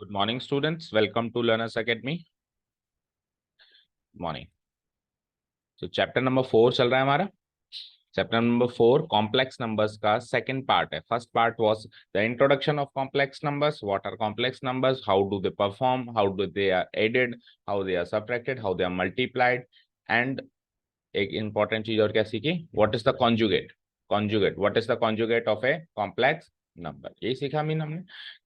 Good morning, students. Welcome to Learners Academy. Morning. So chapter number 4 चल रहा है हमारा. Chapter number 4 complex numbers का second part है. First part was the introduction of complex numbers. What are complex numbers? How do they perform? How do they are added? How they are subtracted? How they are multiplied? And एक important चीज और क्या सीखी? What is the conjugate? Conjugate. What is the conjugate of a complex number? यही सीखा mean हमने.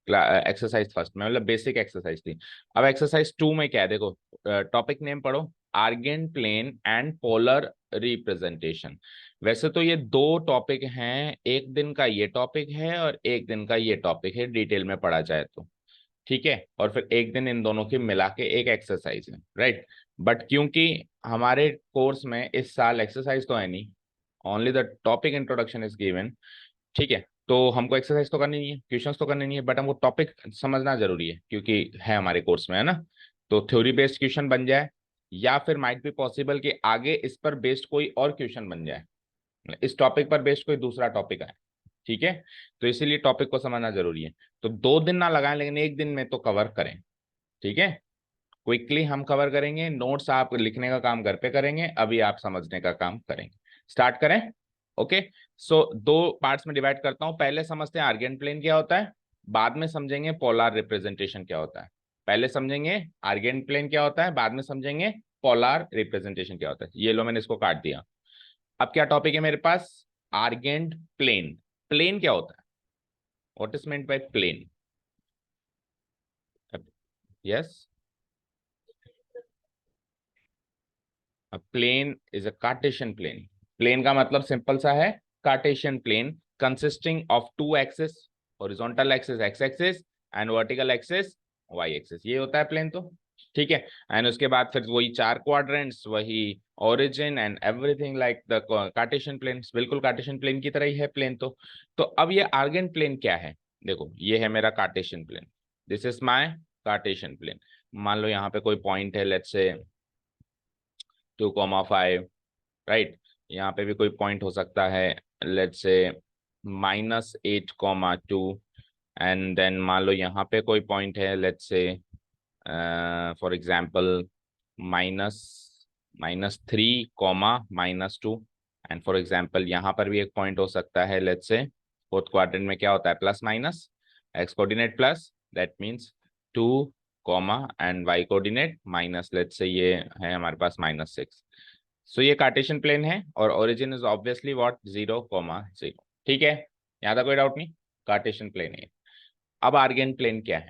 Exercise first में मतलब बेसिक एक्सरसाइज थी. अब एक्सरसाइज 2 में क्या है देखो. टॉपिक नेम पढ़ो. Argand plane and polar representation. वैसे तो ये दो टॉपिक हैं. एक दिन का ये टॉपिक है और एक दिन का ये टॉपिक है डिटेल में पढ़ा जाए तो. ठीक है. और फिर एक दिन इन दोनों की मिला के एक एक्सरसाइज है. राइट. बट क्योंकि हमारे कोर्स में इस साल एक्सरसाइज तो है नहीं, only the topic introduction is given. ठीक है. तो हमको एक्सरसाइज तो करनी नहीं है, क्वेश्चंस तो करने नहीं है, बट हमको टॉपिक समझना जरूरी है क्योंकि है हमारे कोर्स में, है ना. तो थ्योरी बेस्ड क्वेश्चन बन जाए या फिर माइट बी पॉसिबल कि आगे इस पर बेस्ड कोई और क्वेश्चन बन जाए, इस टॉपिक पर बेस्ड कोई दूसरा टॉपिक आए. ठीक है. तो इसीलिए टॉपिक को समझना जरूरी है. तो 2 दिन ना लगाएं लेकिन एक दिन में तो कवर करें. ठीक है. क्विकली हम कवर करेंगे. नोट्स आप लिखने का काम घर पे करेंगे, अभी आप समझने का काम करेंगे. स्टार्ट करें. ओके. सो 2 पार्ट्स में डिवाइड करता हूं. पहले समझते हैं आर्गेन प्लेन क्या होता है, बाद में समझेंगे पोलर रिप्रेजेंटेशन क्या होता है. पहले समझेंगे आर्गेन प्लेन क्या होता है, बाद में समझेंगे पोलर रिप्रेजेंटेशन क्या होता है. ये लो मैंने इसको काट दिया. अब क्या टॉपिक है मेरे पास? Argan plane. प्लेन क्या होता है? What is meant by plane? Yes. A plane is a Cartesian plane. Plane का मतलब सिंपल सा है, Cartesian plane consisting of 2 axis, horizontal axis X axis and vertical axis Y axis. ये होता है प्लेन. तो ठीक है. एंड उसके बाद फिर वही 4 क्वाड्रेंट्स, वही origin and everything like the Cartesian plane. बिल्कुल कार्टेशियन प्लेन की तरह ही है प्लेन. तो अब ये आर्गेन प्लेन क्या है? देखो ये है मेरा Cartesian plane. This is my Cartesian plane. मान लो यहाँ पे कोई पॉइंट है, लेट्स से 2,5. राइट. यहाँ पे भी कोई पॉइंट हो सकता है, लेट्स से -8,2. एंड देन मान लो यहाँ पे कोई पॉइंट है, let's say for example -3,-2. And for example यहाँ पर भी एक पॉइंट हो सकता है, लेट्स से फोर्थ क्वाड्रेंट में क्या होता है, plus minus X coordinate plus, that means 2, and Y coordinate minus, let's say ये है हमारे पास -6. सो ये कार्टेशियन प्लेन है और ओरिजिन इज ऑब्वियसली व्हाट, 0,0. ठीक है. यहाँ तक कोई डाउट नहीं. कार्टेशियन प्लेन है. अब आर्गेन प्लेन क्या है?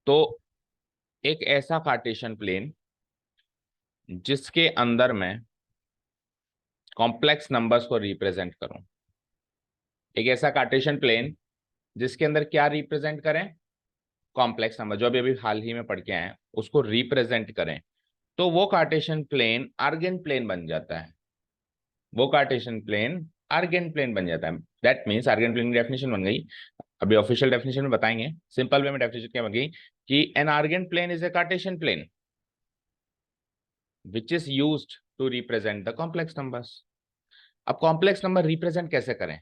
तो एक ऐसा कार्टेशियन प्लेन जिसके अंदर मैं कॉम्प्लेक्स नंबर्स को रिप्रेजेंट करूं. एक ऐसा कार्टेशियन प्लेन जिसके अंदर क्या रिप्रेजेंट करें? कॉम्प्लेक्स नंबर, जो अभी अभी हाल ही में पढ़ के आए हैं उसको रिप्रेजेंट करें. तो वो कार्टेशियन प्लेन आर्गेन प्लेन बन जाता है. वो कार्टेशियन प्लेन आर्गेन प्लेन बन जाता है. दैट मींस आर्गेन प्लेन की डेफिनेशन बन गई. अभी ऑफिशियल डेफिनेशन में बताएंगे. सिंपल वे में डेफिनेशन क्या बन गई कि an Argand plane is a Cartesian plane which is used to represent the complex numbers. अब कॉम्प्लेक्स नंबर रिप्रेजेंट कैसे करें?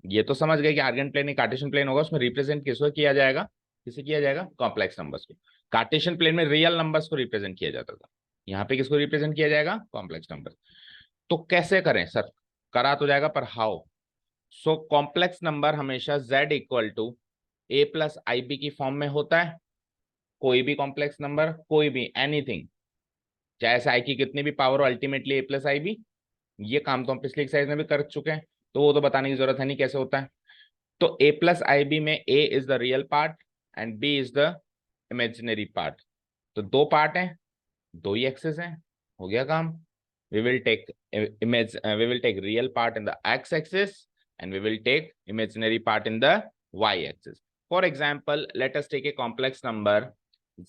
ये तो समझ गए कि आर्गेन प्लेन एक कार्टेशियन प्लेन होगा, उसमें रिप्रेजेंट किसको किया जाएगा? किसे किया जाएगा? कॉम्प्लेक्स नंबर्स को. कार्टेशियन प्लेन में रियल नंबर्स को रिप्रेजेंट किया जाता था. यहाँ पे किसको रिप्रेजेंट किया जाएगा? Complex number. तो कैसे करें सर? करा तो जाएगा पर हाउ? सो कॉम्प्लेक्स नंबर हमेशा z equal to a plus I B की फॉर्म में होता है. कोई भी कॉम्प्लेक्स नंबर, कोई भी एनीथिंग, चाहे ऐसे आई की कितनी भी पावर हो, ultimately a plus I B. ये काम तो हम पिछले एक्सरसाइज में भी कर चुके हैं, तो वो तो बताने की जरूरत है नहीं कैसे होता है. तो a प्लस आई बी में a is the real part and b is the imaginary part. तो 2 पार्ट हैं, 2 ही एक्सेस हैं, हो गया काम. we will take we will take real part in the x-axis and we will take imaginary part in the y-axis. For example, let us take a complex number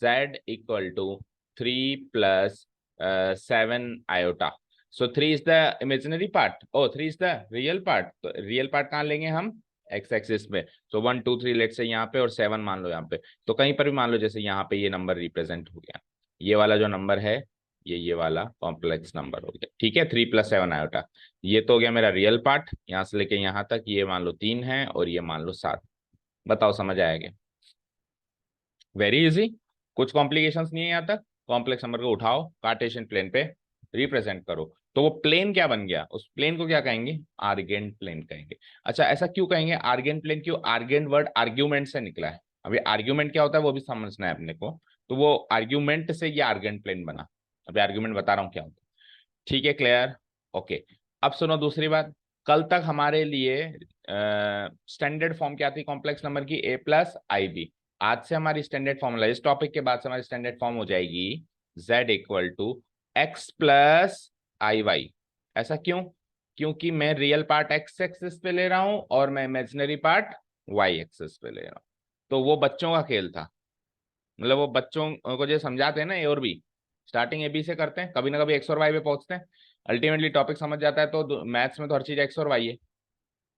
z equal to 3 plus 7 iota. So 3 is the imaginary part. Oh, 3 is the real part. तो real part कहाँ लेंगे हम? x-axis में. So 1 2 3 let's say यहाँ पे और 7 मान लो यहाँ पे. तो कहीं पर भी मान लो जैसे यहाँ पे ये नंबर रिप्रेजेंट हो गया. ये वाला जो नंबर है ये वाला कॉम्प्लेक्स नंबर हो गया. ठीक है. 3 + 7 आयोटा. ये तो हो गया मेरा रियल पार्ट. यहाँ से लेके यहाँ तक ये मान लो 3 है और ये मान लो 7. बताओ समझ आएगा? वेरी इजी, कुछ कॉम्प्लिकेशंस नहीं है यहाँ तक। कॉम्प्लेक्स नंबर को उठाओ, कार्टेशियन प्लेन पे रिप्रेजेंट करो, तो वो प्लेन क्या बन गया, उस प्लेन को क्या कहेंगे, आर्गेंट प्लेन कहेंगे। अच्छा, ऐसा क्यों कहेंगे आर्गेंट प्लेन? क्यों? आर्गेंट वर्ड आर्ग्यूमेंट से निकला है। अभी आर्ग्यूमेंट क्या होता है वो भी समझना है अपने को, तो वो आर्ग्यूमेंट से ये आर्गेंट प्लेन बना। अभी आर्ग्यूमेंट बता रहा हूँ क्या होता है। ठीक है, क्लियर? ओके। अब सुनो दूसरी बात। कल तक हमारे लिए स्टैंडर्ड फॉर्म क्या थी कॉम्प्लेक्स नंबर की, ए प्लस आई बी। आज से हमारी स्टैंडर्ड फॉर्मूला, इस टॉपिक के बाद से हमारी स्टैंडर्ड फॉर्म हो जाएगी z equal to X plus I Y. ऐसा क्यों? क्योंकि मैं रियल पार्ट एक्स एक्सिस पे ले रहा हूं और मैं इमेजिनरी पार्ट वाई एक्सिस पे ले रहा हूं। तो वो बच्चों का खेल था, मतलब वो बच्चों को जो समझाते हैं ना ए और बी, स्टार्टिंग ए बी से करते हैं, कभी ना कभी एक्स और वाई पे पहुंचते हैं, अल्टीमेटली टॉपिक समझ जाता है। तो मैथ्स में तो हर चीज एक्स और वाई है,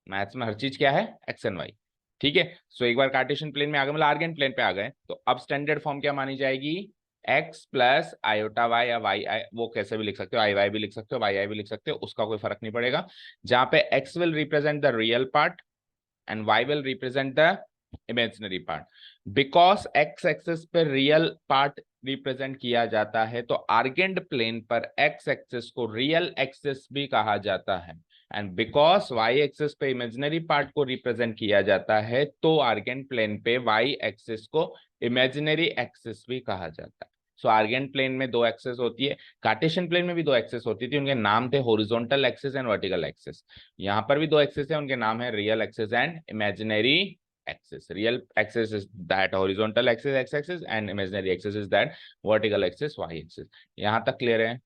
मैथ्स में हर चीज क्या है, एक्स एंड वाई। ठीक है, सो एक बार कार्टेशियन प्लेन में आ गए, मतलब आर्गेंट प्लेन पे आ गए, तो अब स्टैंडर्ड फॉर्म क्या मानी जाएगी, एक्स प्लस आयोटा वाई, या वाई आई, वो कैसे भी लिख सकते हो, आई वाई भी लिख सकते हो, वाई आई भी लिख सकते हो, उसका कोई फर्क नहीं पड़ेगा। जहां पे x will represent the real part and y will represent the imaginary part. Because x axis पर रियल पार्ट रिप्रेजेंट किया जाता है, तो आर्गेंट प्लेन पर x एक्सिस को रियल एक्सिस भी कहा जाता है, एंड बिकॉज y एक्सिस पे इमेजिनरी पार्ट को रिप्रेजेंट किया जाता है, तो आर्गेंट प्लेन पे y एक्सिस को इमेजिनरी एक्सिस भी कहा जाता है। सो आर्गेंट प्लेन में दो एक्सेस होती है, कार्टेशियन प्लेन में भी दो एक्सेस होती थी, उनके नाम थे horizontal axis and vertical axis. यहाँ पर भी दो एक्सिस है, उनके नाम है real axis and imaginary axis. Real axis is that horizontal axis X axis, and imaginary axis is that vertical axis Y axis. यहाँ तक क्लियर है?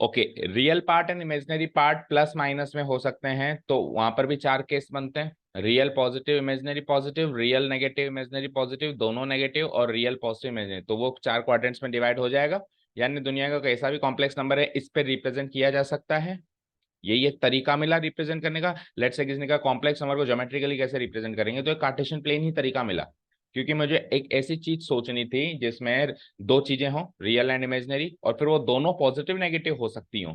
Okay, real part and imaginary part plus minus में हो सकते हैं, तो वहां पर भी चार केस बनते हैं, real positive imaginary positive, real negative imaginary positive दोनों नेगेटिव, और रियल पॉजिटिव इमेजिनरी, तो वो चार क्वाड्रेंट्स में डिवाइड हो जाएगा। यानी दुनिया का कैसा भी कॉम्प्लेक्स नंबर है इस पे रिप्रेजेंट किया जा सकता है। ये तरीका मिला रिप्रेजेंट करने का। लेट्स से किसी का कॉम्प्लेक्स नंबर को ज्योमेट्रिकली कैसे रिप्रेजेंट करेंगे, तो एक कार्टेशियन प्लेन ही तरीका मिला, क्योंकि मुझे एक ऐसी चीज सोचनी थी जिसमें दो चीजें हों, रियल एंड इमेजिनरी, और फिर वो दोनों पॉजिटिव नेगेटिव हो सकती हों,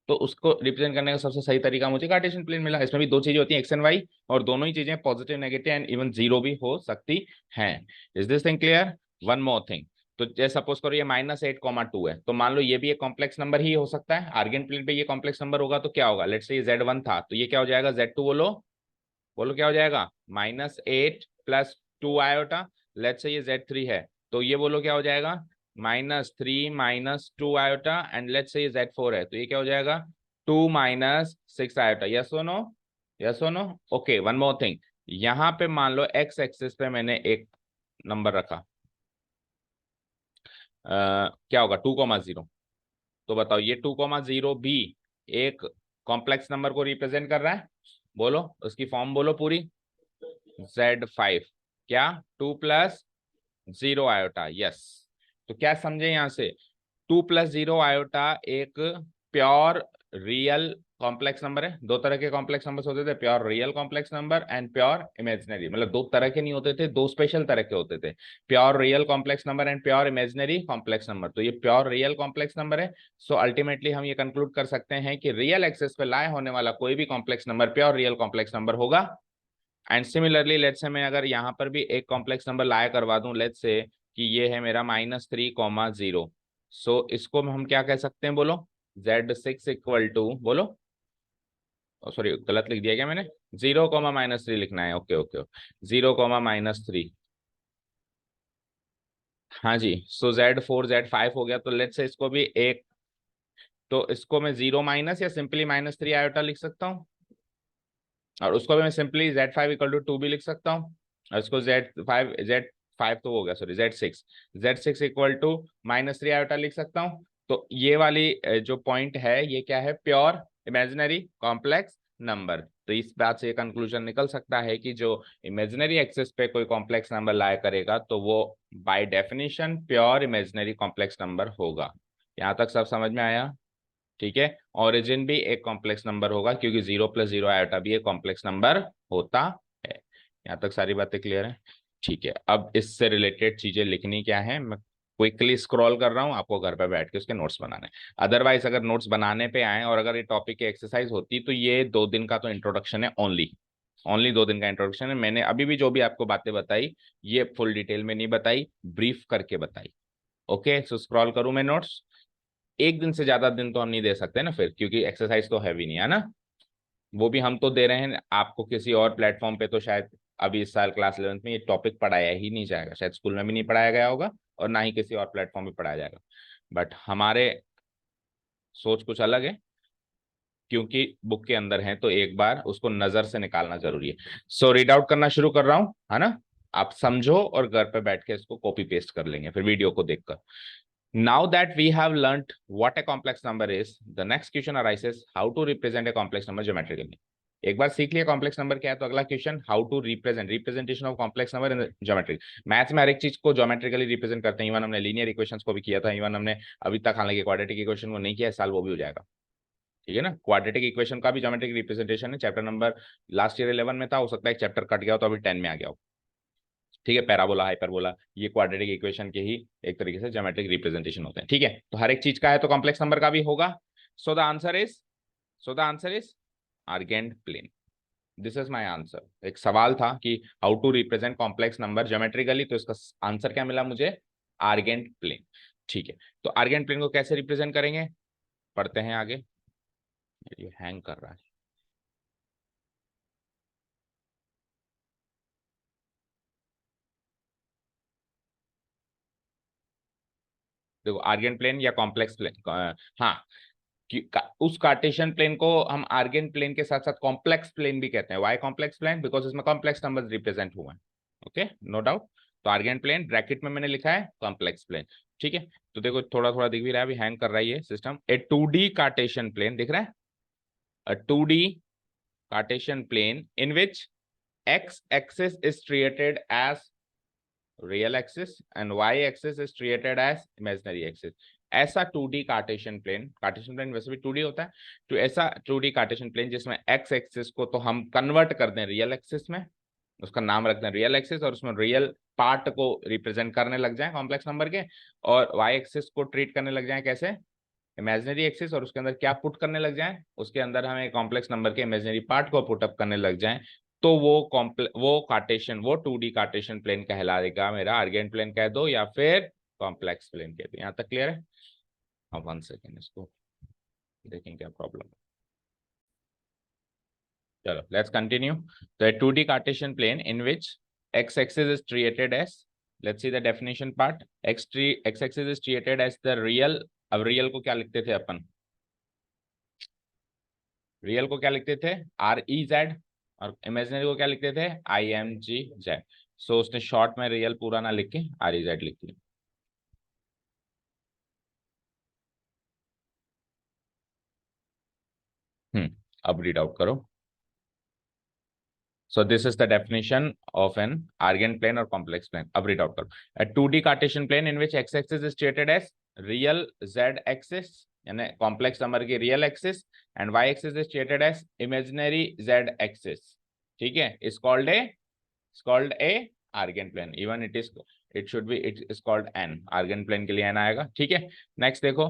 तो उसको रिप्रेजेंट करने का सबसे सही तरीका मुझे कार्टेशियन प्लेन मिला। इसमें भी दो चीजें होती हैं, एक्स एंड वाई, और दोनों ही चीजें positive negative and even zero भी हो सकती हैं। Is this thing clear? One more thing. तो जैसे सपोज करो ये -8,2 है, तो मान लो ये भी एक कॉम्प्लेक्स नंबर ही हो सकता है, आर्गेंट प्लेन पे ये कॉम्प्लेक्स नंबर होगा, तो क्या होगा, लेट्स से ये Z1 था, तो ये क्या हो जाएगा, Z2 बोलो, बोलो क्या हो जाएगा, -8 + 2 आयोटा। लेट्स से ये Z3 है, तो ये बोलो क्या हो जाएगा, -3 - 2 आयोटा, एंड लेट्स से ये Z4 है, तो ये क्या हो जाएगा, 2 - 6 आयोटा। यस और नो? यस और no? Okay, one more thing. यहाँ पे मान लो एक्स एक्सिस पे मैंने एक नंबर रखा, क्या होगा, 2,0। तो बताओ ये 2,0 भी एक कॉम्प्लेक्स नंबर को रिप्रेजेंट कर रहा है? बोलो उसकी फॉर्म बोलो पूरी, Z5, क्या, 2 + 0 आयोटा। यस, तो क्या समझे यहां से, 2 + 0 आयोटा एक प्योर रियल कॉम्प्लेक्स नंबर है। दो तरह के कॉम्प्लेक्स नंबर्स होते थे, pure real complex number and pure imaginary, मतलब दो तरह के नहीं होते थे, दो स्पेशल तरह के होते थे, pure real complex number and pure imaginary complex number. तो ये प्योर रियल कॉम्प्लेक्स नंबर है। सो अल्टीमेटली हम ये कंक्लूड कर सकते हैं कि रियल एक्सेस पे लाई होने वाला कोई भी complex number pure real complex number होगा। एंड सिमिलरली लेट्स से मैं अगर यहाँ पर भी एक कॉम्प्लेक्स नंबर लाया करवा दूं, लेट्स से कि ये है मेरा -3,0, सो इसको हम क्या कह सकते हैं, बोलो, Z6 इक्वल टू, बोलो, सॉरी गलत लिख दिया क्या मैंने, 0, -3 लिखना है। Okay okay, 0, -3। हाँ जी, सो Z4 Z5 हो गया, तो लेट्स से इसको भी एक, तो इसको मैं 0 माइनस या सिंपली -3 आयोटा लिख सकता हूँ, और उसको भी मैं सिंपली Z5 = 2 भी लिख सकता हूँ, और इसको Z5 तो हो गया, sorry Z6 equal to -3 iota लिख सकता हूँ। तो ये वाली जो पॉइंट है ये क्या है, प्योर इमेजिनरी कॉम्प्लेक्स नंबर। तो इस बात से ये कंक्लूजन निकल सकता है कि जो इमेजिनरी एक्सिस पे कोई कॉम्प्लेक्स नंबर लाया करेगा तो वो by definition pure imaginary complex number होगा। यहाँ तक सब समझ में आया? ठीक है, ओरिजिन भी एक कॉम्प्लेक्स नंबर होगा, क्योंकि 0 + 0 आयोटा भी एक कॉम्प्लेक्स नंबर होता है। यहाँ तक सारी बातें क्लियर है? ठीक है, अब इससे रिलेटेड चीजें लिखनी क्या है, मैं क्विकली स्क्रॉल कर रहा हूँ, आपको घर पे बैठ के उसके नोट्स बनाने। अदरवाइज अगर नोट्स बनाने पे आए और अगर ये टॉपिक की एक्सरसाइज होती तो ये 2 दिन का तो इंट्रोडक्शन है ओनली, ओनली 2 दिन का इंट्रोडक्शन है। मैंने अभी भी जो भी आपको बातें बताई ये फुल डिटेल में नहीं बताई, ब्रीफ करके बताई। ओके, सो स्क्रॉल करूं मैं नोट्स। 1 दिन से ज्यादा दिन तो हम नहीं दे सकते ना फिर, क्योंकि एक्सरसाइज तो हैवी नहीं है ना, वो भी हम तो दे रहे हैं आपको किसी और प्लेटफॉर्म पे, तो शायद अभी इस साल क्लास 11th में ये टॉपिक पढ़ाया ही नहीं जाएगा, शायद स्कूल में भी नहीं पढ़ाया गया होगा और ना ही किसी और प्लेटफॉर्म पे पढ़ाया जाएगा। बट हमारे सोच कुछ अलग है, क्योंकि बुक के अंदर है तो एक बार उसको नजर से निकालना जरूरी है। सो रीड आउट करना शुरू कर रहा हूं, है ना। आप समझो और घर पे बैठ के इसको कॉपी पेस्ट कर लेंगे फिर वीडियो को देखकर। Now that we have learnt what a complex number is, the next question arises how to represent a complex number geometrically. एक बार सीख लिया कॉम्प्लेक्स नंबर क्या है, तो अगला question how to represent, representation of complex number in geometric. Maths में हर एक चीज को ज्योमेट्रिकली रिप्रेजेंट करते हैं। इवन हमने लीनियर इक्वेशंस को भी किया था, इवन हमने अभी तक हालांकि क्वाड्रेटिक इक्वेशन को नहीं किया, इस साल वो भी हो जाएगा। ठीक है ना, क्वाड्रेटिक इक्वेशन का भी ज्योमेट्रिक रिप्रेजेंटेशन है। चैप्टर नंबर लास्ट ईयर 11 में था, हो सकता है एक चैप्टर कट गया हो तो अभी 10 में आ गया हो। ठीक है, पैराबोला, हाइपरबोला, ये क्वाड्रेटिक इक्वेशन के ही एक तरीके से ज्योमेट्रिक रिप्रेजेंटेशन होते हैं। ठीक है, तो हर एक चीज का है तो कॉम्प्लेक्स नंबर का भी होगा। So the answer is, Argand plane. This is my answer. एक सवाल था कि how to represent complex number geometrically, तो इसका आंसर क्या मिला मुझे, आर्गेंट प्लेन। ठीक है, तो आर्गेंट प्लेन को कैसे रिप्रेजेंट करेंगे, पढ़ते हैं आगे। ये हैंग कर रहा है। देखो, आर्गेंट प्लेन या कॉम्प्लेक्स प्लेन, हाँ, उस कार्टेशियन प्लेन को हम आर्गेंट प्लेन के साथ साथ कॉम्प्लेक्स प्लेन भी कहते हैं। वाई कॉम्प्लेक्स प्लेन, बिकॉज इसमें कॉम्प्लेक्स नंबर्स रिप्रेजेंट हुए हैं। Okay, no doubt. तो आर्गेंट प्लेन ब्रैकेट में मैंने लिखा है कॉम्प्लेक्स प्लेन। ठीक है, तो देखो थोड़ा थोड़ा दिख भी रहा है, अभी हैंग कर रहा है ये सिस्टम। ए 2D कार्टेशियन प्लेन दिख रहा है, a 2D Cartesian plane in which x axis is treated as real axis and Y axis is treated as imaginary axis. ऐसा 2D कार्टेशियन प्लेन वैसे भी 2D होता है, तो ऐसा 2D कार्टेशियन प्लेन जिसमें एक्स एक्सिस को तो हम कन्वर्ट कर दें रियल एक्सिस में, उसका नाम रखते हैं रियल एक्सिस, और उसमें रियल पार्ट को रिप्रेजेंट करने लग जाए कॉम्प्लेक्स नंबर के, और वाई एक्सिस को ट्रीट करने लग जाए कैसे, इमेजिनरी एक्सिस, और उसके अंदर क्या पुट करने लग जाए, उसके अंदर हमें कॉम्प्लेक्स नंबर के इमेजिनरी पार्ट को पुटअप करने लग जाए, तो वो कार्टेशियन, वो 2D कार्टेशियन प्लेन कहलाएगा मेरा। आर्गेंट प्लेन कह दो या फिर कॉम्प्लेक्स प्लेन कह दो। यहाँ तक क्लियर है। हाँ, 1 सेकेंड, इसको देखें क्या प्रॉब्लम है। चलो लेट्स कंटिन्यू। तो 2D Cartesian plane in which x axis is treated as, let's see the definition part, x axis is treated as the real। अब रियल को क्या लिखते थे अपन, रियल को क्या लिखते थे, REZ, और इमेजिनरी को क्या लिखते थे, IMGZ। सो उसने शॉर्ट में रियल पूरा ना लिख के REZ लिख दिया। अब रीड आउट करो। So this is the definition of an argent plane or complex plane. अब read out करो। A 2D Cartesian plane in which x-axis is treated as real z-axis, यानी complex number की real axis, and y-axis is treated as imaginary z-axis. ठीक है, it's called a argent plane. Even it should be, it is called n, argent plane के लिए n आएगा। ठीक है, next देखो,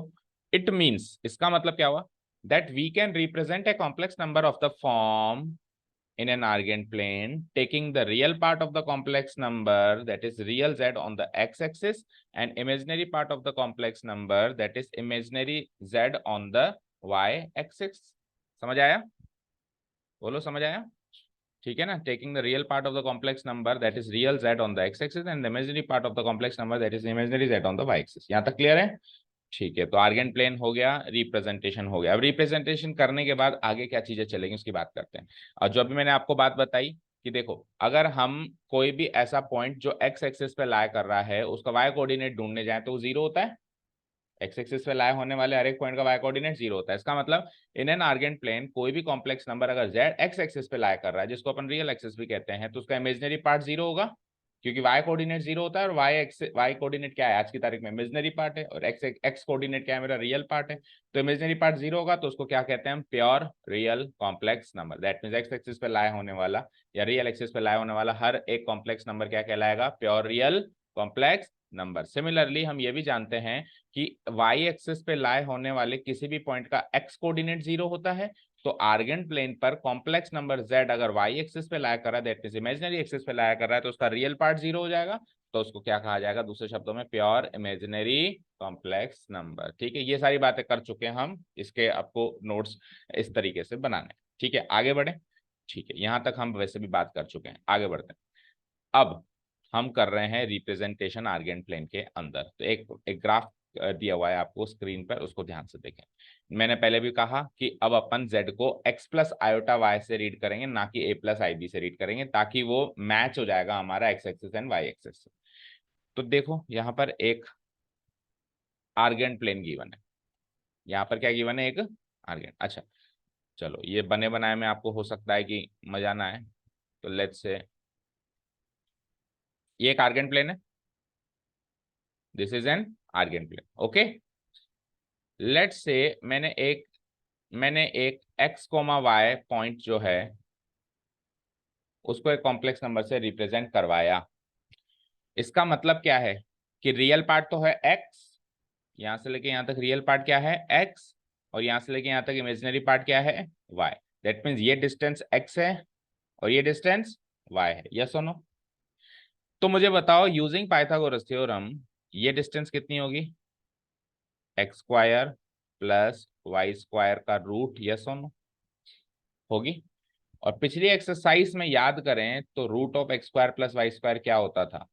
it means, इसका मतलब क्या हुआ, that we can represent a complex number of the form in an argent plane taking the real part of the complex number, that is real z, on the x-axis, and imaginary part of the complex number, that is imaginary z, on the y-axis। समझ आया, बोलो समझ आया। ठीक है ना, taking the real part of the complex number, that is real z, on the x-axis, and the imaginary part of the complex number, that is imaginary z, on the y-axis। यहाँ तक क्लियर है। ठीक है, तो Argand plane हो गया, representation हो गया। अब रिप्रेजेंटेशन करने के बाद आगे क्या चीजें चलेंगी उसकी बात करते हैं। और जो अभी मैंने आपको बात बताई कि देखो, अगर हम कोई भी ऐसा पॉइंट जो एक्स एक्सिस पे लाई कर रहा है उसका वाई कोऑर्डिनेट ढूंढने जाए तो वो जीरो होता है। एक्स एक्सिस पे लाई होने वाले हर एक पॉइंट का वाई कोऑर्डिनेट जीरो होता है। इसका मतलब इन एन आर्गेंट प्लेन कोई भी कॉम्प्लेक्स नंबर अगर जेड एक्स एक्सिस पे लाई कर रहा है, जिसको अपन रियल एक्सिस भी कहते हैं, तो उसका इमेजिनरी पार्ट जीरो होगा, क्योंकि y कोऑर्डिनेट जीरो होता है, और y कोऑर्डिनेट क्या है आज की तारीख में, इमेजिनरी पार्ट है, और x कोऑर्डिनेट क्या है, मेरा रियल पार्ट है। तो इमेजिनरी पार्ट जीरो होगा तो उसको क्या कहते हैं हम, pure real complex number. That means x axis पे लाई होने वाला या रियल एक्सिस पे लाई होने वाला हर एक कॉम्प्लेक्स नंबर क्या कहलाएगा, pure real complex number. Similarly हम ये भी जानते हैं कि y एक्सिस पे लाई होने वाले किसी भी पॉइंट का x कोऑर्डिनेट जीरो होता है, तो आर्गेन प्लेन पर कॉम्प्लेक्स नंबर z अगर y एक्सिस पे लाया कर रहा है, दैट मींस इमेजिनरी एक्सिस पे लाया कर रहा है, तो उसका रियल पार्ट 0 हो जाएगा, तो उसको क्या कहा जाएगा, दूसरे शब्दों में प्योर इमेजिनरी कॉम्प्लेक्स नंबर। ठीक है, ये सारी बातें कर चुके हैं हम, इसके आपको नोट्स इस तरीके से बनाने। ठीक है, आगे बढ़े। ठीक है, यहां तक हम वैसे भी बात कर चुके हैं, आगे बढ़ते हैं। अब हम कर रहे हैं रिप्रेजेंटेशन आर्गेन प्लेन के अंदर। तो एक ग्राफ दिया हुआ है आपको स्क्रीन पर, उसको ध्यान से देखें। मैंने पहले भी कहा कि अब अपन z को x प्लस आयोटा y से रीड करेंगे, ना कि a प्लस आई बी से रीड करेंगे, ताकि वो मैच हो जाएगा हमारा x axis and y axis से। तो देखो यहाँ पर एक आर्गेन प्लेन गिवन है, यहाँ पर क्या गिवन है, एक आर्गेन। अच्छा चलो, ये बने बनाए में आपको हो सकता है कि मजा ना आए, तो लेट्स से ये एक आर्गेन प्लेन है, this is an Argand plane. Okay, let's say मैंने एक x कोमा y पॉइंट जो है उसको एक कॉम्प्लेक्स नंबर से रिप्रेजेंट करवाया। इसका मतलब क्या है कि रियल पार्ट तो है x, यहां से लेके यहां तक रियल पार्ट क्या है x, और यहां से लेके यहां तक इमेजिनरी पार्ट क्या है y। दैट मीन्स ये डिस्टेंस x है और ये डिस्टेंस y है, यस और नो। तो मुझे बताओ यूजिंग पाइथागोरस थ्योरम ये डिस्टेंस कितनी होगी, X square plus Y square का रूट, यस और नो होगी। और पिछली एक्सरसाइज में याद करें तो root of x square plus Y square क्या होता था,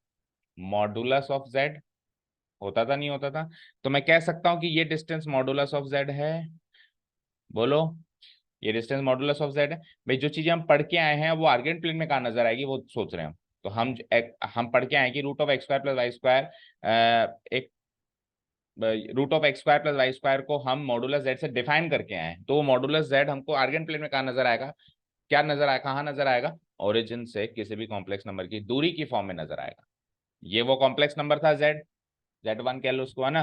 मॉडुलस ऑफ जेड होता था, नहीं होता था। तो मैं कह सकता हूं कि ये डिस्टेंस मॉडुलस ऑफ जेड है, बोलो, ये डिस्टेंस मॉडुलस ऑफ जेड है। भाई जो चीजें हम पढ़ के आए हैं वो आर्गेन प्लेन में कहाँ नजर आएगी, वो सोच रहे हैं हम। तो हम पढ़ के आए कि root of x square plus Y square, एक root of x square plus Y square को हम मॉडुलस जेड से डिफाइन करके आए हैं, तो वो मॉडुलस जेड हमको आर्गेन प्लेन में कहाँ नजर आएगा, क्या नजर आएगा, कहाँ नजर आएगा, ओरिजिन से किसी भी कॉम्प्लेक्स नंबर की दूरी की फॉर्म में नजर आएगा। ये वो कॉम्प्लेक्स नंबर था जेड, z1 कह लो उसको, है ना।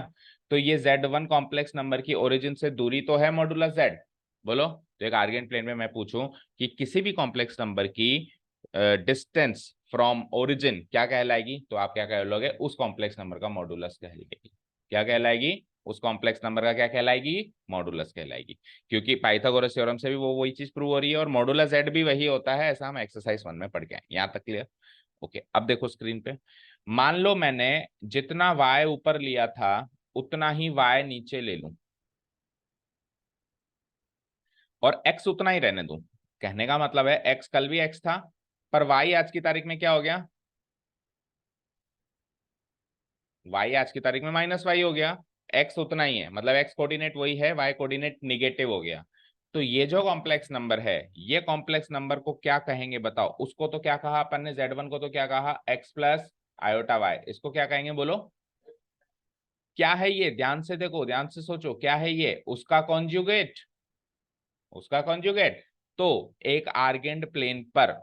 तो ये z1 कॉम्प्लेक्स नंबर की ओरिजिन से दूरी तो है मॉडुलस z, बोलो। तो एक आर्गेन प्लेन में मैं पूछूं कि किसी भी कॉम्प्लेक्स नंबर की डिस्टेंस फ्रॉम ओरिजिन क्या कहलाएगी, तो आप क्या कह लोगे, उस कॉम्प्लेक्स नंबर का मॉडुलस कहलाएगी। क्या कहलाएगी, उस कॉम्प्लेक्स नंबर का क्या कहलाएगी, मॉडुलस कहलाएगी। क्योंकि पाइथागोरस थ्योरम से भी वो वही चीज प्रूव हो रही है, और मॉडुलस z भी वही होता है, ऐसा हम एक्सरसाइज 1 में पढ़ के आए। यहाँ तक क्लियर। ओके, अब देखो स्क्रीन पे, मान लो मैंने जितना y ऊपर लिया था उतना ही y नीचे ले लूं और x उतना ही रहने दूं। कहने का मतलब है x कल भी x था, पर y आज की तारीख में क्या हो गया, y आज की तारीख में माइनस y हो गया। x उतना ही है, मतलब x कोऑर्डिनेट वही है, y कोऑर्डिनेट निगेटिव हो गया। तो ये जो कॉम्प्लेक्स नंबर है, ये कॉम्प्लेक्स नंबर को क्या कहेंगे बताओ, उसको तो क्या कहा अपन ने, z1 को तो क्या कहा, x प्लस आयोटा y, इसको क्या कहेंगे बोलो, क्या है ये, ध्यान से देखो, ध्यान से सोचो, क्या है ये, उसका कॉन्जुगेट, उसका कॉन्जुगेट। तो एक आर्गेंड प्लेन पर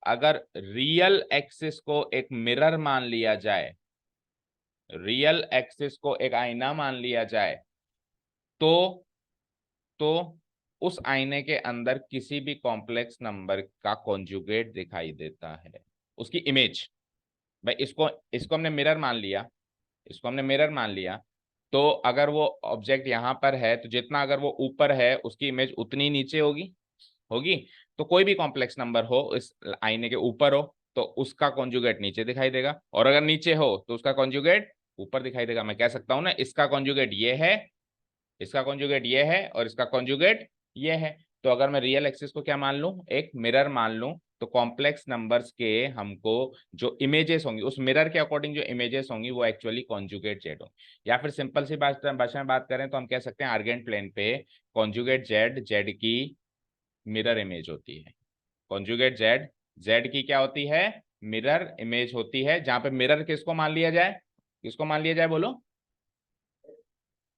अगर रियल एक्सिस को एक मिरर मान लिया जाए, रियल एक्सिस को एक आईना मान लिया जाए, तो तो उस आईने के अंदर किसी भी कॉम्प्लेक्स नंबर का कॉन्जुगेट दिखाई देता है, उसकी इमेज। भाई इसको इसको हमने मिरर मान लिया, इसको हमने मिरर मान लिया, तो अगर वो ऑब्जेक्ट यहाँ पर है तो जितना अगर वो ऊपर है उसकी इमेज उतनी नीचे होगी, होगी। तो कोई भी कॉम्प्लेक्स नंबर हो इस आईने के ऊपर हो तो उसका कॉन्जुगेट नीचे दिखाई देगा, और अगर नीचे हो तो उसका कॉन्जुगेट ऊपर दिखाई देगा। मैं कह सकता हूं ना, इसका कॉन्जुगेट ये है, इसका कॉन्जुगेट ये है, और इसका कॉन्जुगेट ये है। तो अगर मैं रियल एक्सिस को क्या मान लूं, एक मिरर मान लूं, तो कॉम्प्लेक्स नंबर्स के हमको जो इमेजेस होंगी उस मिरर के अकॉर्डिंग जो इमेजेस होंगी वो एक्चुअली कॉन्जुगेट जेड होंगी। या फिर सिंपल सी भाषा में बात करें तो हम कह सकते हैं आर्गेंट प्लेन पे कॉन्जुगेट जेड जेड की मिरर इमेज होती है। कॉन्जुगेट जेड जेड की क्या होती है, मिरर इमेज होती है। जहां पे मिरर किसको मान लिया जाए, किसको मान लिया जाए बोलो,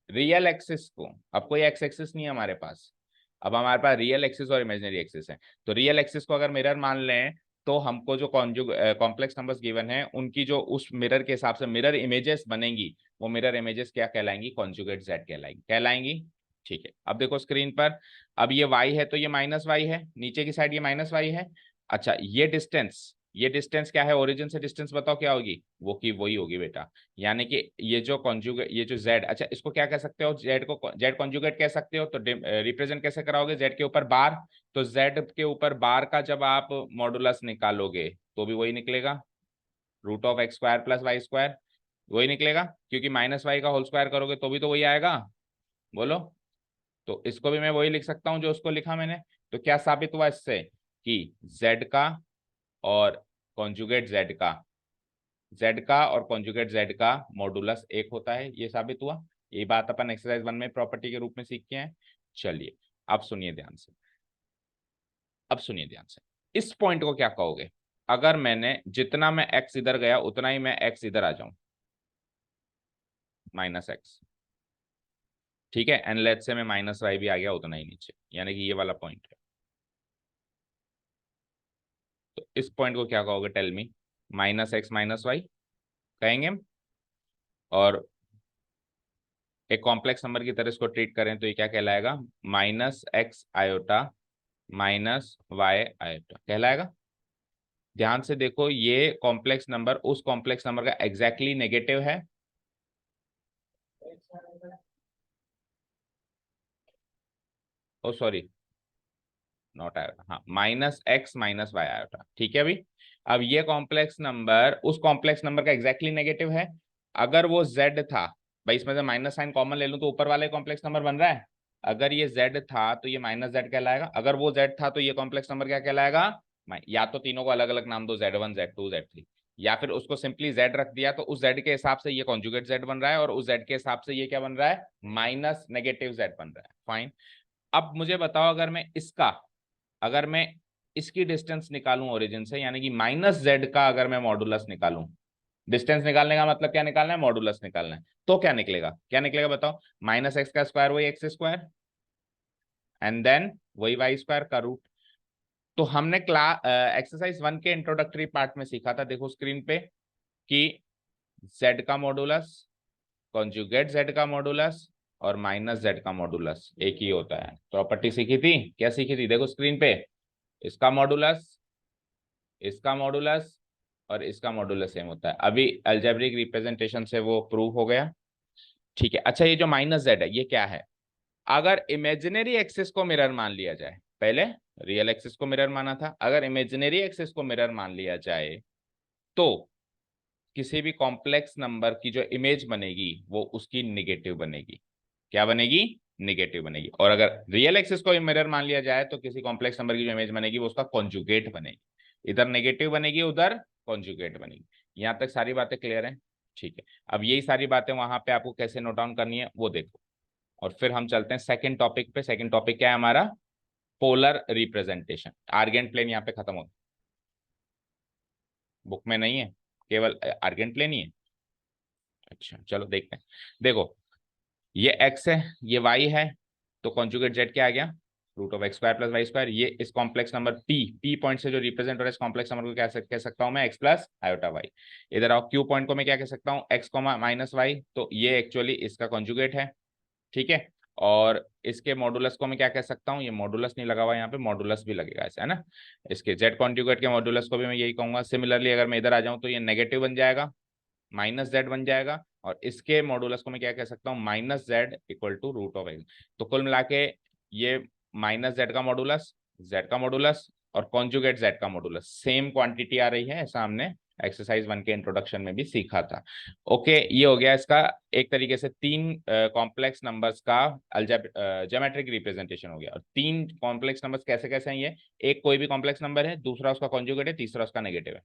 रियल एक्सिस को। अब कोई एक्स एक्सिस नहीं है हमारे पास, अब हमारे पास रियल एक्सिस और इमेजिनरी एक्सिस है। तो रियल एक्सिस को अगर मिरर मान लें तो हमको जो कॉम्प्लेक्स नंबर्स गिवन है उनकी जो उस मिरर के हिसाब से मिरर इमेजेस बनेंगी, वो मिरर इमेजेस क्या कहलाएंगी, कॉन्जुगेट जेड कहलाएंगी, कहलाएंगी। ठीक है, अब देखो स्क्रीन पर, अब ये y है तो ये माइनस वाई है, नीचे की साइड ये माइनस वाई है। अच्छा, ये डिस्टेंस क्या है, ओरिजिन से डिस्टेंस बताओ क्या होगी, वो की वही होगी बेटा। यानी कि ये जो कॉन्जुगेट, ये जो z, अच्छा इसको क्या कह सकते हो, z को z कॉन्जुगेट कह सकते हो। तो रिप्रेजेंट कैसे कराओगे, z के ऊपर बार, तो z के ऊपर बार का जब आप मॉडुलस निकालोगे तो भी वही निकलेगा, root of x square plus Y square, वही निकलेगा, क्योंकि माइनस वाई का होल स्क्वायर करोगे तो भी तो वही आएगा, बोलो। तो इसको भी मैं वही लिख सकता हूँ जो उसको लिखा मैंने। तो क्या साबित हुआ इससे कि z का और कॉन्जुगेट z का और कॉन्जुगेट z का मॉडुलस एक होता है, ये साबित हुआ। यही बात अपन एक्सरसाइज 1 में प्रॉपर्टी के रूप में सीख के हैं। चलिए अब सुनिए ध्यान से, अब सुनिए ध्यान से, इस पॉइंट को क्या कहोगे, अगर मैंने जितना मैं x इधर गया उतना ही मैं x इधर आ जाऊं, -x, ठीक है, एंड लेट्स से मैं -y भी आ गया उतना ही नीचे, यानी कि ये वाला पॉइंट है। तो इस पॉइंट को क्या कहोगे, टेल मी, -x -y कहेंगे हम। और एक कॉम्प्लेक्स नंबर की तरह इसको ट्रीट करें तो ये क्या कहलाएगा, -x आयोटा -y आयोटा कहलाएगा। ध्यान से देखो, ये कॉम्प्लेक्स नंबर उस कॉम्प्लेक्स नंबर का एग्जैक्टली नेगेटिव है, ओ सॉरी नॉट आयोटा, हाँ -x -y आयोटा, ठीक है। अभी अब ये कॉम्प्लेक्स नंबर उस कॉम्प्लेक्स नंबर का एग्जैक्टली नेगेटिव है। अगर वो z था, भाई इसमें से माइनस साइन कॉमन ले लूं तो ऊपर वाले कॉम्प्लेक्स नंबर बन रहा है। अगर ये z था तो ये -z कहलाएगा, अगर वो z था तो ये कॉम्प्लेक्स नंबर क्या कहलाएगा, या तो तीनों को अलग अलग नाम दो, z1 z2 z3, या फिर उसको सिंपली z रख दिया तो उस z के हिसाब से ये कॉन्जुगेट z बन रहा है और उस z के हिसाब से ये क्या बन रहा है, माइनस नेगेटिव z बन रहा है। फाइन। अब मुझे बताओ, अगर मैं इसकी डिस्टेंस निकालूं ओरिजिन से, यानी कि -z का अगर मैं मॉडुलस निकालूं, डिस्टेंस निकालने का मतलब क्या निकालना है, मॉडुलस निकालना है, तो क्या निकलेगा, क्या निकलेगा बताओ, -x का स्क्वायर वही x स्क्वायर एंड देन वही y स्क्वायर का रूट। तो हमने क्लास एक्सरसाइज 1 के इंट्रोडक्टरी पार्ट में सीखा था, देखो स्क्रीन पे, कि z का मॉडुलस, कॉन्जुगेट z का मॉडुलस और -z का मॉडुलस एक ही होता है। प्रॉपर्टी सीखी थी, क्या सीखी थी, देखो स्क्रीन पे, इसका मॉडुलस, इसका मॉडुलस और इसका मॉडुलस सेम होता है। अभी अलजेब्रिक रिप्रेजेंटेशन से वो प्रूव हो गया, ठीक है। अच्छा ये जो -z है ये क्या है, अगर इमेजिनरी एक्सिस को मिरर मान लिया जाए, पहले रियल एक्सिस को मिरर माना था, अगर इमेजिनरी एक्सिस को मिरर मान लिया जाए तो किसी भी कॉम्प्लेक्स नंबर की जो इमेज बनेगी वो उसकी निगेटिव बनेगी, क्या बनेगी, निगेटिव बनेगी। और अगर रियल एक्सिस को मिरर मान लिया जाए तो किसी कॉम्प्लेक्स नंबर की जो इमेज बनेगी वो उसका कॉन्जुगेट बनेगी, इधर नेगेटिव बनेगी उधर कॉन्जुगेट बनेगी। यहाँ तक सारी बातें क्लियर हैं, ठीक है। अब यही सारी बातें वहां पे आपको कैसे नोट डाउन करनी है वो देखो, और फिर हम चलते हैं सेकंड टॉपिक पे। सेकंड टॉपिक क्या है हमारा, पोलर रिप्रेजेंटेशन। आर्गेंट प्लेन यहाँ पे खत्म हो, बुक में नहीं है, केवल आर्गेंट प्लेन ही है। अच्छा चलो देखते हैं, देखो ये x है ये y है, तो कॉन्जुगेट z क्या आ गया, root of x square plus Y square. ये इस कॉम्प्लेक्स नंबर p पॉइंट से जो रिप्रेजेंट हो रहा है इस कॉम्प्लेक्स नंबर को क्या कह सकता हूं मैं, x प्लस आयोटा y। इधर आओ, q पॉइंट को मैं क्या कह सकता हूँ, x -y, तो ये एक्चुअली इसका कॉन्जुगेट है, ठीक है। और इसके मॉडुलस को मैं क्या कह सकता हूँ, ये मॉडुलस नहीं लगा हुआ यहाँ पे, मॉडुलस भी लगेगा ऐसा है ना। इसके z कॉन्जुगेट के मॉडुलस को भी मैं यही कहूंगा। सिमिलरली अगर मैं इधर आ जाऊं तो ये नेगेटिव बन जाएगा, -z बन जाएगा, और इसके मॉडुलस को मैं क्या कह सकता हूँ, -z equal to root of x। तो कुल मिला के ये -z का मॉडुलस, z का मॉडुलस और कॉन्जुगेट z का मॉडुलस सेम क्वांटिटी आ रही है, ऐसा हमने एक्सरसाइज 1 के इंट्रोडक्शन में भी सीखा था। ओके, ये हो गया इसका एक तरीके से तीन कॉम्प्लेक्स नंबर्स का ज्योमेट्रिक रिप्रेजेंटेशन हो गया। और तीन कॉम्प्लेक्स नंबर्स कैसे कैसे हैं ये, एक कोई भी कॉम्प्लेक्स नंबर है, दूसरा उसका कॉन्जुगेट है, तीसरा उसका नेगेटिव है।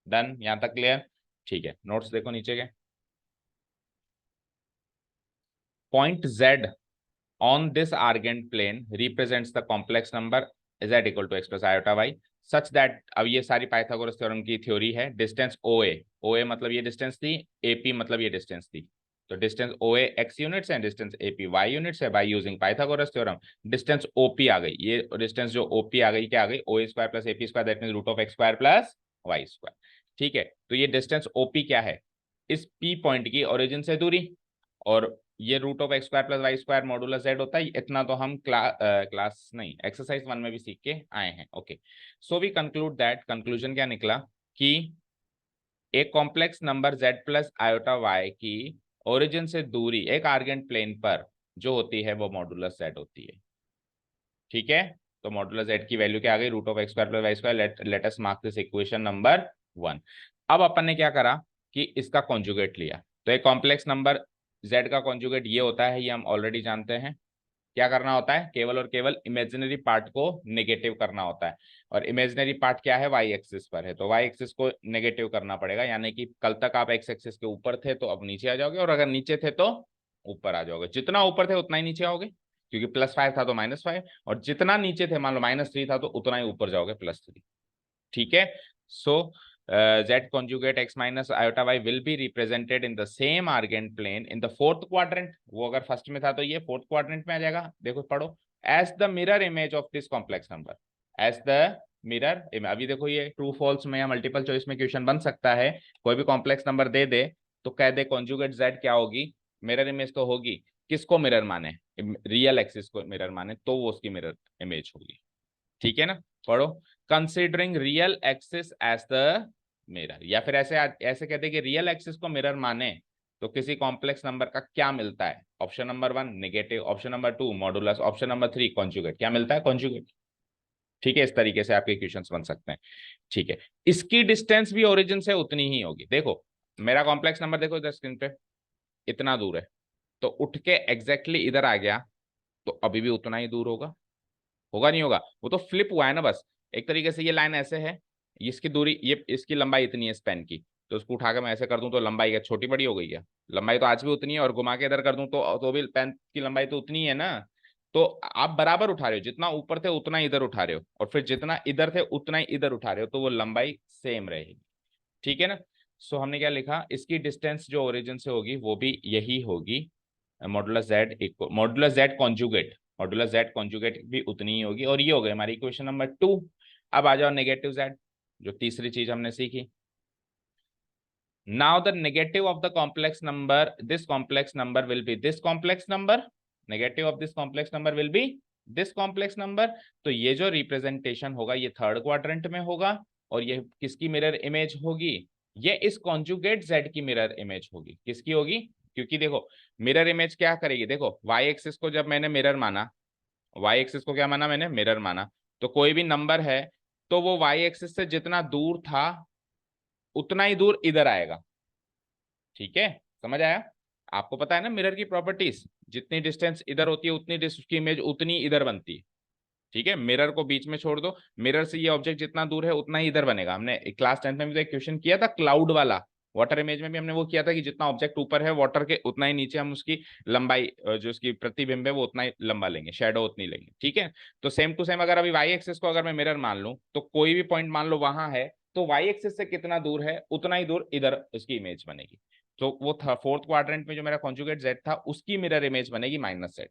डन, यहां तक क्लियर, ठीक है। नोट्स देखो नीचे के, point z on this argand plane represents the complex number z equal to x plus iota y such that, अब ये सारी पाइथागोरस थ्योरम की थ्योरी है। डिस्टेंस OA मतलब ये डिस्टेंस थी, AP मतलब ये डिस्टेंस थी, तो डिस्टेंस OA x यूनिट्स है, डिस्टेंस AP y यूनिट्स है। By using Pythagoras theorem distance OP आ गई, ये डिस्टेंस जो OP आ गई क्या आ गई, OA square plus AP square, that means root of x square plus y square, ठीक है। तो ये डिस्टेंस OP क्या है, इस P पॉइंट की ओरिजिन से दूरी, और ये root of x square plus Y square modulus Z होता है, इतना तो हम क्लास नहीं एक्सरसाइज 1 में भी सीख के आए हैं। Okay, so we conclude that, conclusion क्या निकला कि एक complex number z plus iota y की ओरिजिन से दूरी एक आर्गेंट प्लेन पर जो होती है वो मॉडुलस z होती है। ठीक है, तो मॉडुलस z की वैल्यू क्या आ गई, root of x square plus Y square. Let us mark this equation number 1। अब अपन ने क्या करा कि इसका कॉन्जुगेट लिया, तो एक कॉम्प्लेक्स नंबर z का कॉन्जुगेट ये होता है, ये हम ऑलरेडी जानते हैं। क्या करना होता है, केवल और केवल इमेजिनरी पार्ट को नेगेटिव करना होता है, और इमेजिनरी पार्ट क्या है, वाई एक्सिस पर है, तो वाई एक्सिस को नेगेटिव करना पड़ेगा। यानी कि कल तक आप एक्स एक्सिस के ऊपर थे तो अब नीचे आ जाओगे, और अगर नीचे थे तो ऊपर आ जाओगे। जितना ऊपर थे उतना ही नीचे आओगे, क्योंकि +5 था तो -5, और जितना नीचे थे मान लो -3 था तो उतना ही ऊपर जाओगे, +3। ठीक है, सो z conjugate x minus iota y will be represented in the same argand plane in the fourth quadrant। वो अगर फर्स्ट में था तो ये फोर्थ क्वाड्रेंट में आ जाएगा। देखो पढ़ो, as the mirror image of this complex number, as the mirror image। अभी देखो ये ट्रू फॉल्स में या मल्टीपल चॉइस में क्वेश्चन बन सकता है, कोई भी कॉम्प्लेक्स नंबर दे दे तो कह दे कॉन्जुगेट z क्या होगी, मिरर इमेज तो होगी। किसको मिरर माने, रियल एक्सिस को मिरर माने तो वो उसकी मिरर इमेज होगी। ठीक है ना, पढ़ो, considering real axis as the mirror, या फिर ऐसे ऐसे कहते हैं कि रियल एक्सिस को मिरर माने तो किसी कॉम्प्लेक्स नंबर का क्या मिलता है। Option number 1 negative, option number 2 modulus, option number 3 conjugate. क्या मिलता है, कॉन्जुगेट। ठीक है, इस तरीके से आपके क्वेश्चंस बन सकते हैं। ठीक है, इसकी डिस्टेंस भी ओरिजिन से उतनी ही होगी। देखो मेरा कॉम्प्लेक्स नंबर देखो इधर स्क्रीन पे इतना दूर है, तो उठ के एग्जैक्टली इधर आ गया तो अभी भी उतना ही दूर होगा, होगा नहीं होगा, वो तो फ्लिप हुआ है ना बस। एक तरीके से ये लाइन ऐसे है, इसकी दूरी, ये इसकी लंबाई इतनी है स्पेन की, तो उसको उठा के मैं ऐसे कर दूं तो लंबाई क्या छोटी बड़ी हो गई है, लंबाई तो आज भी उतनी है, और घुमा के इधर कर दूं तो भी पेन की लंबाई तो उतनी है ना। तो आप बराबर उठा रहे हो, जितना ऊपर थे उतना इधर उठा रहे हो, और फिर जितना इधर थे उतना ही इधर उठा रहे हो, तो वो लंबाई सेम रहेगी। ठीक है ना, सो हमने क्या लिखा, इसकी डिस्टेंस जो ओरिजिन से होगी वो भी यही होगी, modulus Z equal modulus Z conjugate, modulus Z conjugate भी उतनी ही होगी। और ये हो गई हमारी इक्वेशन नंबर 2। अब आ जाओ नेगेटिव जेड, जो तीसरी चीज हमने सीखी। Now the negative of the complex number, this complex number will be this complex number, negative of this complex number will be this complex number. तो ये जो रिप्रेजेंटेशन होगा ये थर्ड क्वाड्रेंट में होगा, और ये किसकी मिरर इमेज होगी, ये इस कॉन्जुगेट जेड की मिरर इमेज होगी। किसकी होगी, क्योंकि देखो मिरर इमेज क्या करेगी, देखो वाई एक्सिस को जब मैंने मिरर माना, वाई एक्सिस को क्या माना मैंने, मिरर माना, तो कोई भी नंबर है तो वो वाई एक्सिस से जितना दूर था उतना ही दूर इधर आएगा। ठीक है, समझ आया। आपको पता है ना मिरर की प्रॉपर्टीज, जितनी डिस्टेंस इधर होती है उतनी उसकी इमेज उतनी इधर बनती है। ठीक है, मिरर को बीच में छोड़ दो, मिरर से ये ऑब्जेक्ट जितना दूर है उतना ही इधर बनेगा। हमने क्लास 10th में भी तो एक क्वेश्चन किया था क्लाउड वाला, वाटर इमेज में भी हमने वो किया था कि जितना ऑब्जेक्ट ऊपर है वाटर के उतना ही नीचे हम उसकी लंबाई, जो उसकी प्रतिबिंब है वो उतना ही लंबा लेंगे, शेडो उतनी लेंगे। ठीक है, तो सेम टू सेम अगर अभी वाई एक्सिस को अगर मैं मिरर मान लूं तो कोई भी पॉइंट मान लो वहां है, तो वाई एक्सिस से कितना दूर है उतना ही दूर इधर उसकी इमेज बनेगी। तो वो फोर्थ क्वाड्रेंट में जो मेरा कॉन्जुगेट जेड था उसकी मिरर इमेज बनेगी -z।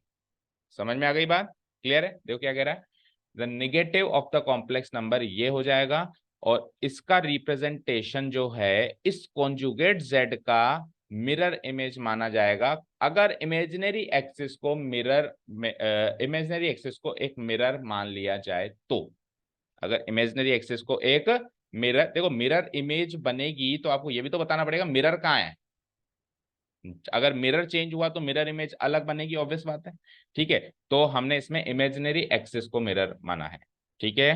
समझ में आ गई बात, क्लियर है। देखो क्या कह रहा है, the negative of the complex number ये हो जाएगा, और इसका रिप्रेजेंटेशन जो है इस कॉन्जुगेट जेड का मिरर इमेज माना जाएगा अगर इमेजिनरी एक्सिस को मिरर में, इमेजिनरी एक्सिस को एक मिरर मान लिया जाए तो। अगर इमेजिनरी एक्सिस को एक मिरर, देखो मिरर इमेज बनेगी तो आपको ये भी तो बताना पड़ेगा मिरर कहाँ है। अगर मिरर चेंज हुआ तो मिरर इमेज अलग बनेगी, ऑब्वियस बात है। ठीक है, तो हमने इसमें इमेजिनरी एक्सिस को मिरर माना है। ठीक है,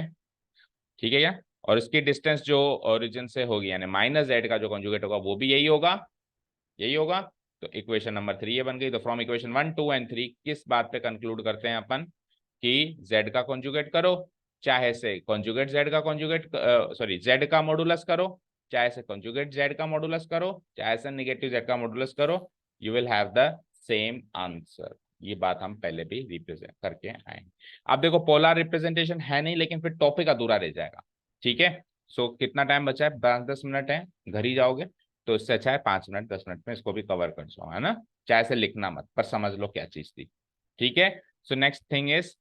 ठीक है क्या, और इसकी डिस्टेंस जो ओरिजिन से होगी यानी -z का जो कॉन्जुगेट होगा वो भी यही होगा, यही होगा। तो इक्वेशन नंबर 3 ये बन गई। तो फ्रॉम इक्वेशन 1, 2 एंड 3 किस बात पे कंक्लूड करते हैं अपन कि z का कॉन्जुगेट करो, चाहे से कॉन्जुगेट z का कॉन्जुगेट, सॉरी z का मॉडुलस करो, चाहे से कॉन्जुगेट z का मॉडुलस करो, चाहे से नेगेटिव z का मॉडुलस करो, you will have the same answer. ये बात हम पहले भी रिप्रेजेंट करके आए। अब देखो पोलर रिप्रेजेंटेशन है नहीं, लेकिन फिर टॉपिक अधूरा रह जाएगा। ठीक है, सो कितना टाइम बचा है, 5-10 मिनट है, घर ही जाओगे तो इससे अच्छा है 5 मिनट 10 मिनट में इसको भी कवर कर जाओ, है ना। चाहे से लिखना मत, पर समझ लो क्या चीज थी। ठीक है, so next thing is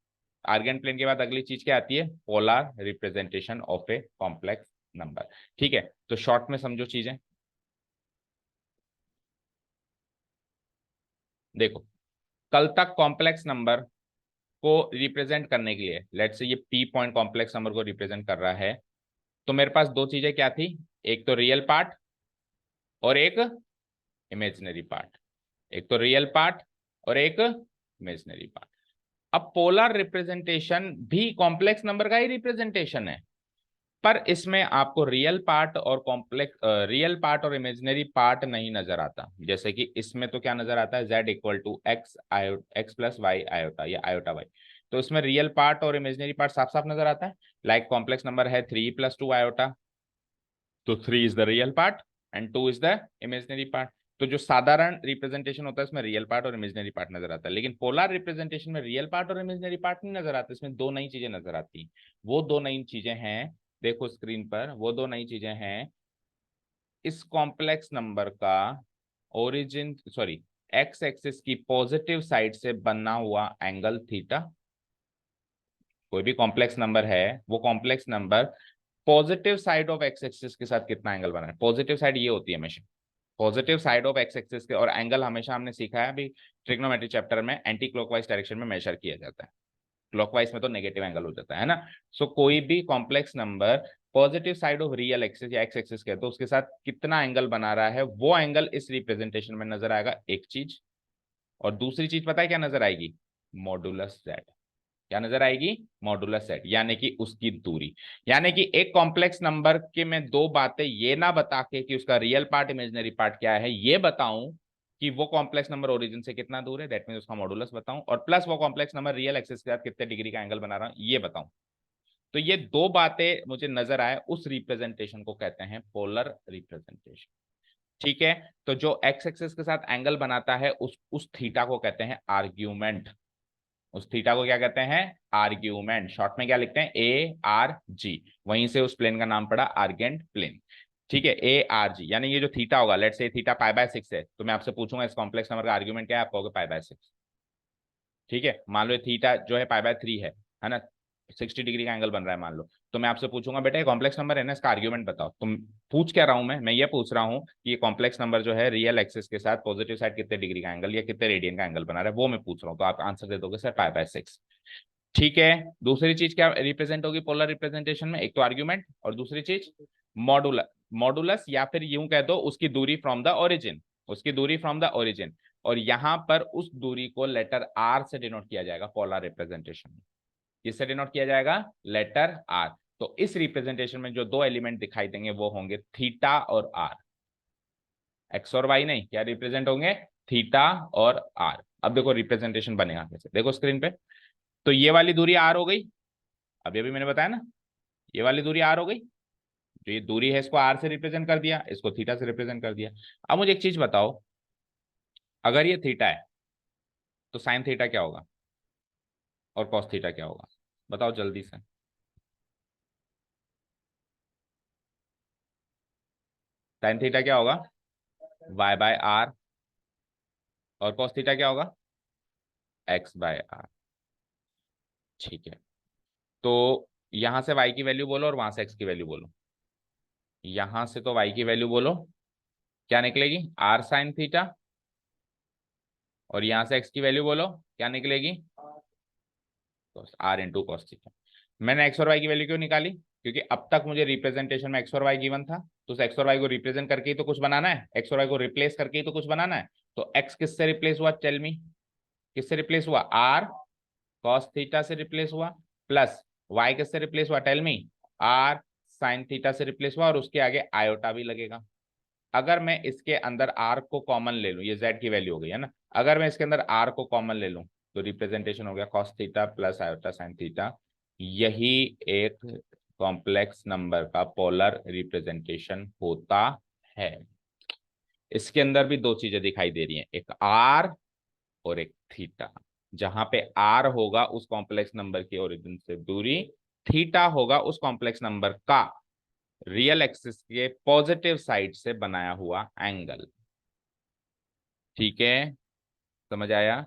Argand plane के बाद अगली चीज क्या आती है, polar representation of a complex number. ठीक है, तो शॉर्ट में समझो चीजें। देखो, कल तक कॉम्प्लेक्स नंबर को रिप्रेजेंट करने के लिए, लेट्स से ये पी पॉइंट कॉम्प्लेक्स नंबर को रिप्रेजेंट कर रहा है, तो मेरे पास दो चीजें क्या थी, एक तो रियल पार्ट और एक इमेजिनरी पार्ट। एक तो रियल पार्ट और एक इमेजिनरी पार्ट। अब पोलर रिप्रेजेंटेशन भी कॉम्प्लेक्स नंबर का ही रिप्रेजेंटेशन है, पर इसमें आपको रियल पार्ट और कॉम्प्लेक्स रियल पार्ट और इमेजिनरी पार्ट नहीं नजर आता। जैसे कि इसमें तो क्या नजर आता है, z इक्वल टू एक्स आयो एक्स प्लस वाई आयोटा या आयोटा वाई, तो इसमें रियल पार्ट और इमेजिनरी पार्ट साफ साफ नजर आता है। लाइक कॉम्प्लेक्स नंबर है 3 + 2 आयोटा, तो 3 is the real part and 2 is the imaginary part. तो जो साधारण रिप्रेजेंटेशन होता है इसमें रियल पार्ट और इमेजिनरी पार्ट नजर आता है, लेकिन पोलर रिप्रेजेंटेशन में रियल पार्ट और इमेजिनरी पार्ट नहीं नजर आता, इसमें दो नई चीजें नजर आती हैं। वो दो नई चीजें हैं, देखो स्क्रीन पर, वो दो नई चीजें हैं, इस कॉम्प्लेक्स नंबर का ओरिजिन सॉरी एक्स एक्सिस की पॉजिटिव साइड से बना हुआ एंगल थीटा। कोई भी कॉम्प्लेक्स नंबर है, वो complex number positive side of x axis के साथ कितना एंगल बना है, पॉजिटिव साइड ये होती है हमेशा, positive side of x axis के, और एंगल हमेशा हमने सीखा है अभी ट्रिग्नोमेट्री चैप्टर में, एंटी क्लॉकवाइज डायरेक्शन में मेजर किया जाता है, क्लॉकवाइज में तो नेगेटिव एंगल हो जाता है ना। सो कोई भी complex number positive side of real axis या एक्स एक्सिस के, तो उसके साथ कितना एंगल बना रहा है, वो एंगल इस रिप्रेजेंटेशन में नजर आएगा, एक चीज। और दूसरी चीज पता है क्या नजर आएगी, मॉडुलस जेड। क्या नजर आएगी, मॉडुलस सेट, यानी कि उसकी दूरी। यानी कि एक कॉम्प्लेक्स नंबर के मैं दो बातें ये ना बता के कि उसका रियल पार्ट इमेजिनरी पार्ट क्या है, ये बताऊं कि वो कॉम्प्लेक्स नंबर ओरिजिन से कितना दूर है, दैट मीन उसका मॉडुलस बताऊं, और प्लस वो कॉम्प्लेक्स नंबर रियल एक्सिस के साथ कितने डिग्री का एंगल बना रहा हूं ये बताऊं। तो ये दो बातें मुझे नजर आए, उस रिप्रेजेंटेशन को कहते हैं पोलर रिप्रेजेंटेशन। ठीक है, तो जो एक्स एक्सिस के साथ एंगल बनाता है उस थीटा को कहते हैं आर्ग्यूमेंट। उस थीटा को क्या कहते हैं, आर्ग्यूमेंट। शॉर्ट में क्या लिखते हैं, ARG, वहीं से उस प्लेन का नाम पड़ा आर्गेंट प्लेन। ठीक है, ARG, यानी ये जो थीटा होगा, लेट्स से थीटा π/6 है, तो मैं आपसे पूछूंगा इस कॉम्प्लेक्स नंबर का आर्ग्यूमेंट क्या है, आप कहोगे π/6। ठीक है, मान लो थीटा जो है π/3 है ना, 60 डिग्री का एंगल बन रहा है मान लो, तो मैं आपसे पूछूंगा बेटा ये कॉम्प्लेक्स नंबर है ना, इसका आर्ग्यूमेंट बताओ। तुम पूछ क्या रहा हूं मैं ये पूछ रहा हूं कि ये कॉम्प्लेक्स नंबर जो है रियल एक्सिस के साथ पॉजिटिव साइड कितने डिग्री का एंगल या कितने रेडियन का एंगल बना रहा है, वो मैं पूछ रहा हूँ, तो आप आंसर दे दोगे सर π/6। ठीक है, दूसरी चीज क्या रिप्रेजेंट होगी पोलर रिप्रेजेंटेशन में, एक तो आर्ग्यूमेंट और दूसरी चीज मॉडुलस। मॉडुलस या फिर यूं कह दो उसकी दूरी फ्रॉम द ओरिजिन, उसकी दूरी फ्रॉम द ओरिजिन, और यहां पर उस दूरी को लेटर आर से डिनोट किया जाएगा पोलर रिप्रेजेंटेशन में। किससे डिनोट किया जाएगा, लेटर आर। तो इस रिप्रेजेंटेशन में जो दो एलिमेंट दिखाई देंगे वो होंगे थीटा और आर, एक्स और वाई नहीं, क्या रिप्रेजेंट होंगे, थीटा और आर। अब देखो रिप्रेजेंटेशन बनेगा कैसे, देखो स्क्रीन पे, तो ये वाली दूरी आर हो गई, अभी अभी मैंने बताया ना, ये वाली दूरी आर हो गई, जो ये दूरी है इसको आर से रिप्रेजेंट कर दिया, इसको थीटा से रिप्रेजेंट कर दिया। अब मुझे एक चीज बताओ, अगर ये थीटा है तो साइन थीटा क्या होगा और कॉस थीटा क्या होगा, बताओ जल्दी से। साइन थीटा क्या होगा, y/r, और कॉस थीटा क्या होगा, x/r। ठीक है, तो यहां से y की वैल्यू बोलो और वहां से x की वैल्यू बोलो। यहां से तो y की वैल्यू बोलो, क्या निकलेगी, r साइन थीटा, और यहां से x की वैल्यू बोलो, क्या निकलेगी, r इंटू कॉस थीटा। मैंने x और y की वैल्यू क्यों निकाली, क्योंकि अब तक मुझे रिप्रेजेंटेशन में x और y गिवन था, तो उस x और y को रिप्रेजेंट करके ही तो कुछ बनाना है, x और y को रिप्लेस करके ही तो कुछ बनाना है। तो x किससे रिप्लेस हुआ, टेल मी, किससे रिप्लेस हुआ, r कॉस थीटा से रिप्लेस हुआ, प्लस y किससे रिप्लेस हुआ, tell me, r sine theta से रिप्लेस हुआ, और उसके आगे आयोटा भी लगेगा। अगर मैं इसके अंदर r को कॉमन ले लूं, ये z की वैल्यू हो गई है ना, अगर मैं इसके अंदर r को कॉमन ले लूं तो रिप्रेजेंटेशन हो गया cos theta plus iota sine theta. यही एक कॉम्प्लेक्स नंबर का पोलर रिप्रेजेंटेशन होता है। इसके अंदर भी दो चीजें दिखाई दे रही हैं, एक r और एक थीटा। जहां पे r होगा उस कॉम्प्लेक्स नंबर की ओरिजिन से दूरी, थीटा होगा उस कॉम्प्लेक्स नंबर का रियल एक्सिस के पॉजिटिव साइड से बनाया हुआ एंगल। ठीक है, समझ आया,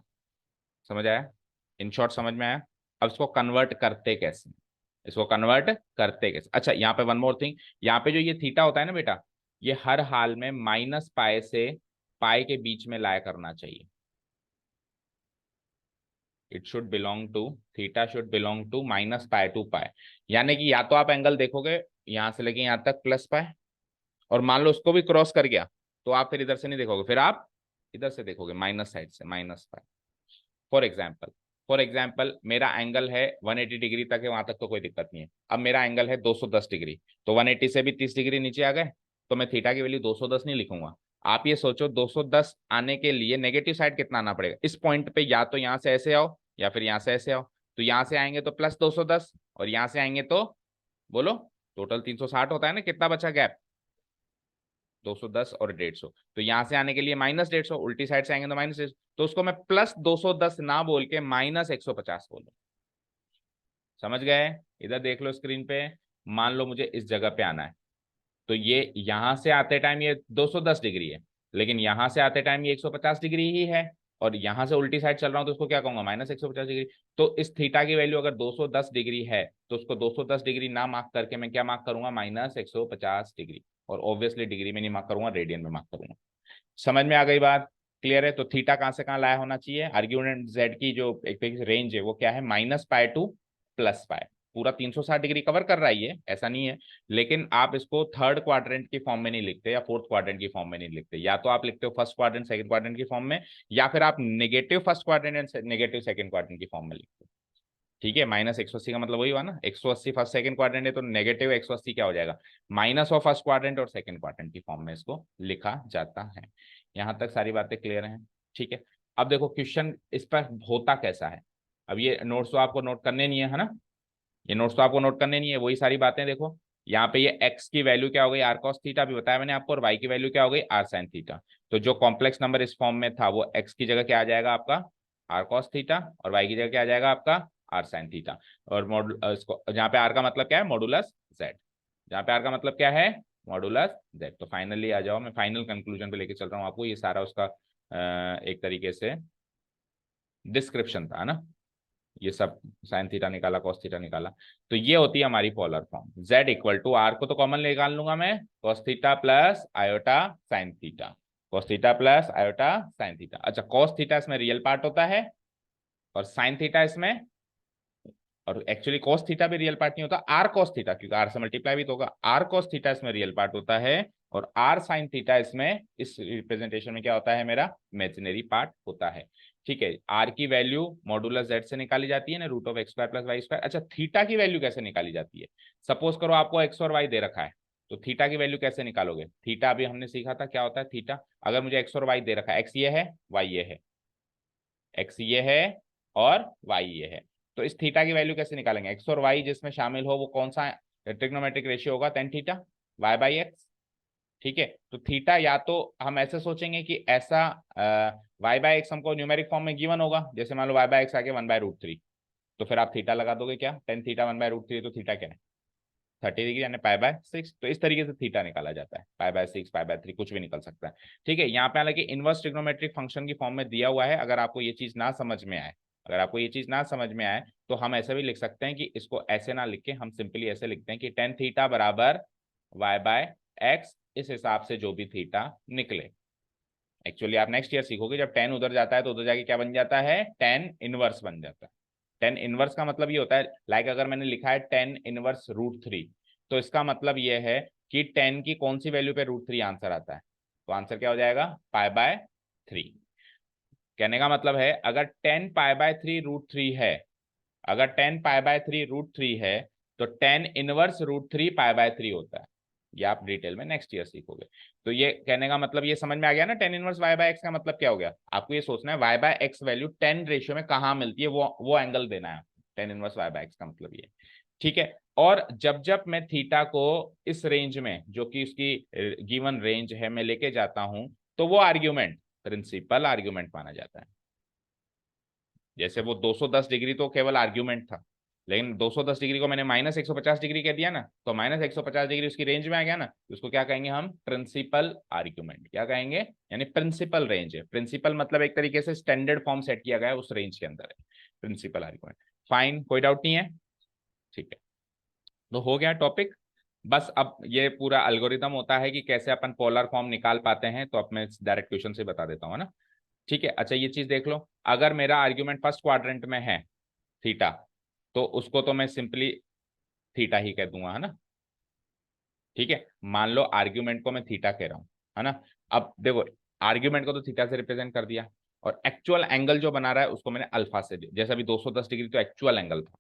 समझ आया, इन शॉर्ट समझ में आया। अब इसको कन्वर्ट करते कैसे, इसको कन्वर्ट करते कैसे, अच्छा यहाँ पे वन मोर थिंग, यहाँ पे जो ये थीटा होता है ना बेटा, ये हर हाल में -π से π के बीच में लाया करना चाहिए। It should belong to, theta should belong to minus pi to pi. यानी कि या तो आप एंगल देखोगे यहां से लेके यहां तक प्लस पाई, और मान लो उसको भी क्रॉस कर गया तो आप फिर इधर से नहीं देखोगे, फिर आप इधर से देखोगे माइनस साइड से, माइनस पाई। फॉर एग्जाम्पल, मेरा एंगल है 180 डिग्री तक है, वहां तक तो कोई दिक्कत नहीं है। अब मेरा एंगल है 210 डिग्री, तो 180 से भी 30 डिग्री नीचे आ गए, तो मैं थीटा की वैल्यू 210 नहीं लिखूंगा। आप ये सोचो 210 आने के लिए नेगेटिव साइड कितना आना पड़ेगा इस पॉइंट पे, या तो यहां से ऐसे आओ या फिर यहां से ऐसे आओ। तो यहां से आएंगे तो प्लस 210, और यहां से आएंगे तो बोलो टोटल 360 होता है ना, कितना बचा गैप, 210 और 150। तो यहां से आने के लिए माइनस 150, उल्टी साइड से आएंगे तो माइनस 150, तो उसको मैं प्लस 210 ना बोल के माइनस 150 बोलूं। समझ गए? इधर देख लो स्क्रीन पे, मान लो मुझे इस जगह पे आना है, तो ये यहां से आते टाइम ये 210 डिग्री है, लेकिन यहां से आते टाइम ये 150 डिग्री ही है, और यहां से उल्टी साइड चल रहा हूं तो उसको क्या कहूंगा, माइनस 150 डिग्री। तो इस थीटा की वैल्यू अगर 210 डिग्री है तो उसको 210 डिग्री ना मार्क करके मैं क्या मार्क करूंगा, माइनस 150 डिग्री। और ऑब्वियसली डिग्री में नहीं मार्क करूंगा, रेडियन में मार्क करूंगा। समझ में आ गई बात? क्लियर है? तो थीटा कहां से कहां लाया होना चाहिए, आर्ग्यूमेंट जेड की जो एक रेंज है वो क्या है, minus pi two plus pi. पूरा 360 डिग्री कवर कर रहा है ये, ऐसा नहीं है। लेकिन आप इसको थर्ड क्वाड्रेंट की फॉर्म में नहीं लिखते या फोर्थ क्वाड्रेंट की फॉर्म में नहीं लिखते, या तो आप लिखते हो फर्स्ट क्वाड्रेंट सेकंड क्वाड्रेंट की फॉर्म में, या फिर आप negative first quadrant and negative second quadrant की फॉर्म में लिखते हो। ठीक है, माइनस 180 का मतलब वही हुआ ना, 180 फर्स्ट सेकंड क्वाड्रेंट है तो नेगेटिव 180 क्या हो जाएगा, माइनस ऑफ फर्स्ट क्वाड्रेंट और सेकंड क्वाड्रेंट की फॉर्म में इसको लिखा जाता है। यहां तक सारी बातें क्लियर हैं? ठीक है। अब देखो क्वेश्चन इस पर होता कैसा है। अब ये नोट्स तो आपको नोट करने नहीं है ना, ये नोट्स तो आपको नोट करने नहीं है, वही सारी बातें देखो। यहाँ पे ये x की वैल्यू क्या हो गई, आर कॉस थीटा भी बताया मैंने आपको, और y की वैल्यू क्या हो गई, आर साइन थीटा। तो जो कॉम्प्लेक्स नंबर इस फॉर्म में था वो x की जगह क्या आ जाएगा आपका, आर कॉस थीटा, और y की जगह क्या आ जाएगा आपका, आर साइन थीटा। और इसको जहाँ पे r का मतलब क्या है, मॉडुलस z, जहाँ पे r का मतलब क्या है, मॉडुलस z। तो फाइनली आ जाओ, मैं फाइनल कंक्लूजन पे लेके चल रहा हूँ आपको, ये सारा उसका एक तरीके से डिस्क्रिप्शन था ना, ये सब साइन थीटा निकाला, कॉस थीटा निकाला। तो ये होती है हमारी polar form, z equal to r को तो कॉमन निकाल लूंगा मैं, cos theta plus iota sine theta, cos theta plus iota sine theta. अच्छा, कॉस थीटा इसमें रियल पार्ट होता है और साइन थीटा इसमें, और एक्चुअली cos थीटा भी रियल पार्ट नहीं होता, आर cos थीटा, क्योंकि आर से मल्टीप्लाई भी तो होगा, आर cos थीटा इसमें रियल पार्ट होता है, और आर साइन थीटा इसमें इस रिप्रेजेंटेशन में क्या होता है, मेरा इमेजिनरी पार्ट होता है। ठीक है, आर की वैल्यू मॉडुलस जेड से निकाली जाती है ना, root of x square plus Y square. अच्छा, थीटा की वैल्यू कैसे निकाली जाती है, सपोज करो आपको एक्स और वाई दे रखा है, तो थीटा की वैल्यू कैसे निकालोगे, थीटा अभी हमने सीखा था क्या होता है थीटा। अगर मुझे एक्स और वाई दे रखा है, एक्स ये है, वाई ये है, एक्स ये है और वाई ये है, तो इस थीटा की वैल्यू कैसे निकालेंगे, एक्स और वाई जिसमें शामिल हो वो कौन सा ट्रिग्नोमेट्रिक रेशियो होगा, tan theta y by x. ठीक है, तो थीटा या तो हम ऐसे सोचेंगे कि ऐसा वाई बाई एक्स हमको न्यूमेरिक फॉर्म में गिवन होगा, जैसे मान लो वाई बाई एक्स आके 1/√3, तो फिर आप थीटा लगा दोगे, क्या टेन थीटा 1/√3, तो थीटा क्या है 30 डिग्री, यानी पाई/6। तो इस तरीके से थीटा निकाला जाता है, पाई/6 पाई/3 कुछ भी निकल सकता है। ठीक है, यहाँ पे हालांकि इनवर्स ट्रिग्नोमेट्रिक फंक्शन की फॉर्म में दिया हुआ है, अगर आपको ये चीज ना समझ में आए, तो हम ऐसे भी लिख सकते हैं कि इसको ऐसे ना लिख के हम सिंपली ऐसे लिखते हैं कि टेन थीटा बराबर वाई बाय एक्स, इस हिसाब से जो भी थीटा निकले। एक्चुअली आप नेक्स्ट ईयर सीखोगे, जब टेन उधर जाता है तो उधर जाके क्या बन जाता है, टेन इनवर्स बन जाता है। टेन इनवर्स का मतलब ये होता है, लाइक अगर मैंने लिखा है टेन इनवर्स √3, तो इसका मतलब ये है कि टेन की कौन सी वैल्यू पे √3 आंसर आता है, तो आंसर क्या हो जाएगा, पाई/3। कहने का मतलब है अगर टेन पाई/3 √3 है, अगर टेन पाई/3 √3 है, तो टेन इनवर्स √3 पाई/3 होता है। ये आप डिटेल में नेक्स्ट ईयर सीखोगे। तो ये कहने का मतलब ये समझ में आ गया ना, tan inverse y by x का मतलब क्या हो गया, आपको ये सोचना है y by x value 10 ratio में कहाँ मिलती है, वो एंगल देना है, tan inverse y by x का मतलब ये। ठीक है, और जब जब मैं थीटा को इस रेंज में, जो कि उसकी गिवन रेंज है, मैं लेके जाता हूं, तो वो आर्ग्यूमेंट प्रिंसिपल आर्ग्यूमेंट माना जाता है। जैसे वो 210 डिग्री तो केवल आर्ग्यूमेंट था, लेकिन 210 डिग्री को मैंने माइनस 150 डिग्री कह दिया ना, तो माइनस 150 डिग्री उसकी रेंज में आ गया ना, तो उसको क्या कहेंगे हम, प्रिंसिपल आर्ग्यूमेंट। क्या कहेंगे, यानी प्रिंसिपल रेंज है, प्रिंसिपल मतलब एक तरीके से स्टैंडर्ड फॉर्म सेट किया गया है उस रेंज के अंदर है, प्रिंसिपल आर्ग्यूमेंट। फाइन, कोई डाउट नहीं है? ठीक है, तो हो गया टॉपिक। बस अब ये पूरा एल्गोरिदम होता है कि कैसे अपन पोलर फॉर्म निकाल पाते हैं, तो अब मैं डायरेक्ट क्वेश्चन से बता देता हूँ, है ना। ठीक है। अच्छा ये चीज देख लो, अगर मेरा आर्ग्यूमेंट फर्स्ट क्वाड्रेंट में है थीटा, तो उसको तो मैं सिंपली थीटा ही कह दूंगा, है ना। ठीक है, मान लो आर्ग्यूमेंट को मैं थीटा कह रहा हूं, है ना। अब देखो, आर्ग्यूमेंट को तो थीटा से रिप्रेजेंट कर दिया, और एक्चुअल एंगल जो बना रहा है उसको मैंने अल्फा से दिया। जैसे अभी 210 डिग्री तो एक्चुअल एंगल था,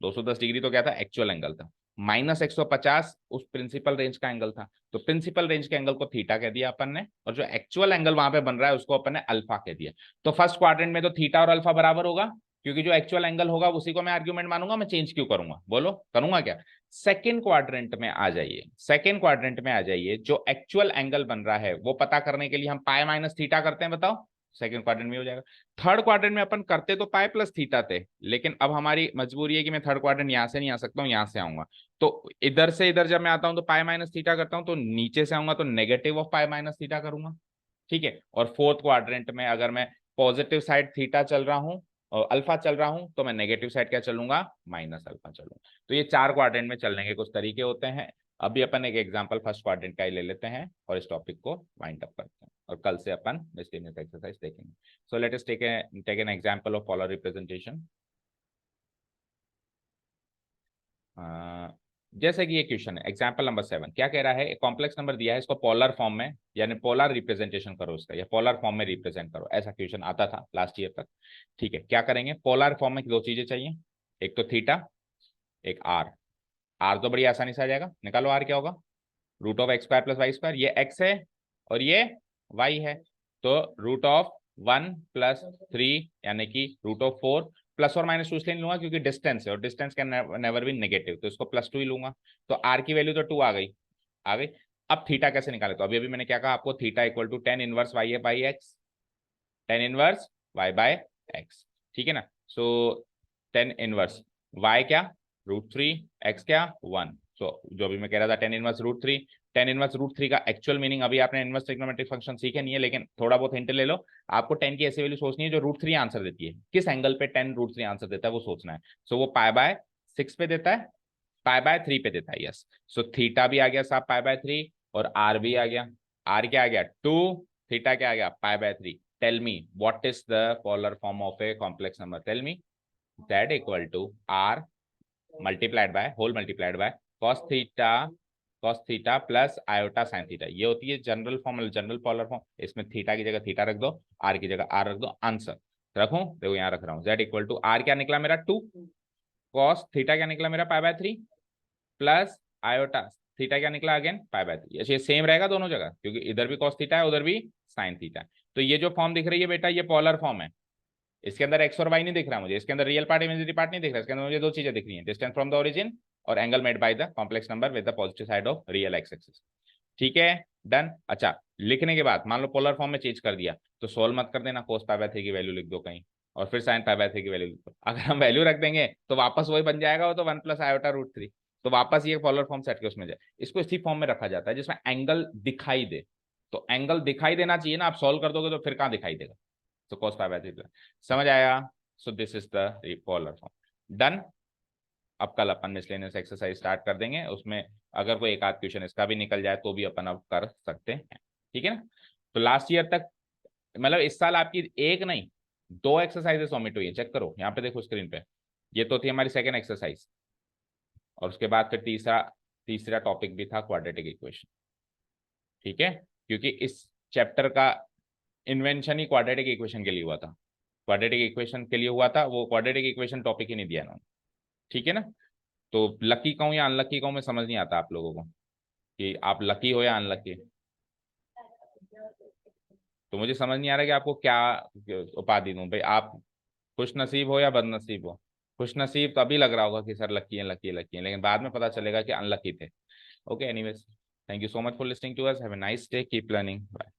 210 डिग्री तो क्या था, एक्चुअल एंगल था। माइनस 150 उस प्रिंसिपल रेंज का एंगल था, तो प्रिंसिपल रेंज के एंगल को थीटा कह दिया अपन ने, और जो एक्चुअल एंगल वहां पे बन रहा है उसको अपन ने अल्फा कह दिया। तो फर्स्ट क्वाड्रेंट में तो थीटा और अल्फा बराबर होगा, क्योंकि जो एक्चुअल एंगल होगा उसी को मैं आर्ग्यूमेंट मानूंगा, मैं चेंज क्यों करूंगा, बोलो करूंगा क्या। सेकेंड क्वाड्रेंट में आ जाइए, सेकेंड क्वाड्रेंट में आ जाइए, जो एक्चुअल एंगल बन रहा है वो पता करने के लिए हम पाई माइनस थीटा करते हैं, बताओ सेकंड क्वाड्रेंट में हो जाएगा। थर्ड क्वाड्रेंट में अपन करते तो पाई प्लस थीटा थे, लेकिन अब हमारी मजबूरी है कि मैं थर्ड क्वाड्रेंट यहां से नहीं आ सकता हूँ, यहां से आऊंगा। तो इधर से इधर जब मैं आता हूं तो पाई माइनस थीटा करता हूं, तो नीचे से आऊंगा तो negative of pi minus theta करूंगा। ठीक है, और फोर्थ क्वाड्रेंट में अगर मैं पॉजिटिव साइड थीटा चल रहा हूँ और अल्फा चल रहा हूं, तो मैं नेगेटिव साइड क्या चलूंगा, माइनस अल्फा चलूंगा। तो ये चार क्वाड्रेंट में चलने के कुछ तरीके होते हैं। अभी अपन एक एग्जांपल फर्स्ट क्वाड्रेंट का ही ले लेते हैं और इस टॉपिक को वाइंड अप करते हैं, और कल से अपन मिसलेनियस एक्सरसाइज देखेंगे। So let us take an example of polar representation. जैसे कि ये क्वेश्चन है एग्जांपल नंबर 7, क्या कह रहा है, एक कॉम्प्लेक्स नंबर दिया है, इसको पोलर फॉर्म में यानी पोलर रिप्रेजेंटेशन करो इसका, या पोलर फॉर्म में रिप्रेजेंट करो, ऐसा क्वेश्चन आता था लास्ट ईयर तक। ठीक है, क्या करेंगे, पोलर फॉर्म में दो चीजें चाहिए, एक तो थीटा, एक आर। आर तो बड़ी आसानी से आ जाएगा, निकालो आर क्या होगा, root of x square plus Y square, ये एक्स है और ये वाई है, तो रूट ऑफ 1 + 3 यानी कि रूट ऑफ 4, प्लस और माइनस टू इसलिए लूंगा क्योंकि डिस्टेंस है और distance can never be negative, तो इसको +2 ही लूंगा। तो आर की वैल्यू तो 2 आ गई, आ गई। अब थीटा कैसे निकाले, तो अभी अभी मैंने क्या कहा आपको, theta equal to tan inverse y by x, tan inverse y by x, ठीक है ना। सो टेन इनवर्स वाई क्या, √3, एक्स क्या 1। सो जो भी मैं कह रहा था टेन इनवर्स √3, टेन इनवर्स √3 का एक्चुअल मीनिंग, अभी आपने इनवर्स ट्रिग्नोमेट्रिक फंक्शन सीखे नहीं है, लेकिन थोड़ा बहुत हिंट ले लो। आपको टेन की ऐसी वैल्यू सोचनी है जो √3 आंसर देती है, किस एंगल पे टेन √3 आंसर देता है वो सोचना है। सो वो पाई/6 पे देता है, पाई/3 पे देता है, यस। सो थीटा भी आ गया साहब पाई/3, और आर भी आ गया, आर क्या आ गया 2, थीटा क्या आ गया पाई/3। Tell me what is the polar form of a complex number, tell me. That equal to R multiplied by whole multiplied by cos theta plus iota sine theta, ये होती है general form, general polar form. इसमें theta की जगह theta रख दो, are की जगह आर रख दो, आंसर रखूं, देखो यहाँ रख रहा हूँ, जेड इक्वल टू आर क्या निकला मेरा 2, कॉस थीटा क्या निकला मेरा पाई/3, प्लस आयोटा थीटा क्या निकला अगेन पाई/3। ये सेम रहेगा दोनों जगह, क्योंकि इधर भी कॉस थीटा है उधर भी साइन थीटा है। तो ये जो फॉर्म दिख रही है बेटा, ये पोलर फॉर्म है, इसके अंदर एक्स और वाई नहीं दिख रहा मुझे, इसके अंदर रियल पार्ट इमेजिनरी पार्ट नहीं दिख रहा, इसके अंदर मुझे दो चीजें दिख रही हैं, डिस्टेंस फ्रॉम द ओरिजिन और angle made by the complex number with the positive side of real x axis. ठीक है, डन। अच्छा, लिखने के बाद मान लो पोलर फॉर्म में चेंज कर दिया, तो सोल्व मत कर देना, कोस पाई/3 की वैल्यू लिख दो कहीं, और फिर साइन पाई/3 की वैल्यू लिख दो। अगर हम वैल्यू रख देंगे तो वापस वही बन जाएगा, वो तो 1 + आयोटा √3, तो वापस ये पोलर फॉर्म सेट के उसमें जाए। इसको इसी फॉर्म में रखा जाता है जिसमें एंगल दिखाई दे, तो एंगल दिखाई देना चाहिए ना, आप सोल्व कर दोगे तो फिर कहाँ दिखाई देगा, तो cos पाई/3, समझ आया। So this is the polar form, done. अब कल अपन मिसलेनियस एक्सरसाइज स्टार्ट कर देंगे, उसमें अगर कोई एक आध क्वेश्चन इसका भी निकल जाए तो भी अपन अब कर सकते हैं, ठीक है ना। तो लास्ट ईयर तक, मतलब इस साल आपकी एक नहीं दो एक्सरसाइजेस ओमिट हुई है, चेक करो यहाँ पे, देखो स्क्रीन पे, ये तो थी हमारी सेकेंड एक्सरसाइज, और उसके बाद फिर तीसरा तीसरा टॉपिक भी था क्वाड्रेटिक इक्वेशन, ठीक है, क्योंकि इस चैप्टर का इन्वेंशन ही क्वाड्रेटिक इक्वेशन के लिए हुआ था, क्वाड्रेटिक इक्वेशन के लिए हुआ था, वो क्वाड्रेटिक इक्वेशन टॉपिक ही नहीं दिया इन्होंने, ठीक है ना। तो लकी कहूँ या अनलकी कहूँ, मैं समझ नहीं आता आप लोगों को कि आप लकी हो या अनलकी, तो मुझे समझ नहीं आ रहा कि आपको क्या उपाधि दूं भाई, आप खुश नसीब हो या बदनसीब हो। खुश नसीब तभी लग रहा होगा कि सर लकी है लकी है लकी है, लेकिन बाद में पता चलेगा कि अनलकी थे। Okay, anyways, thank you so much for listening to us, have a nice day, keep learning, bye.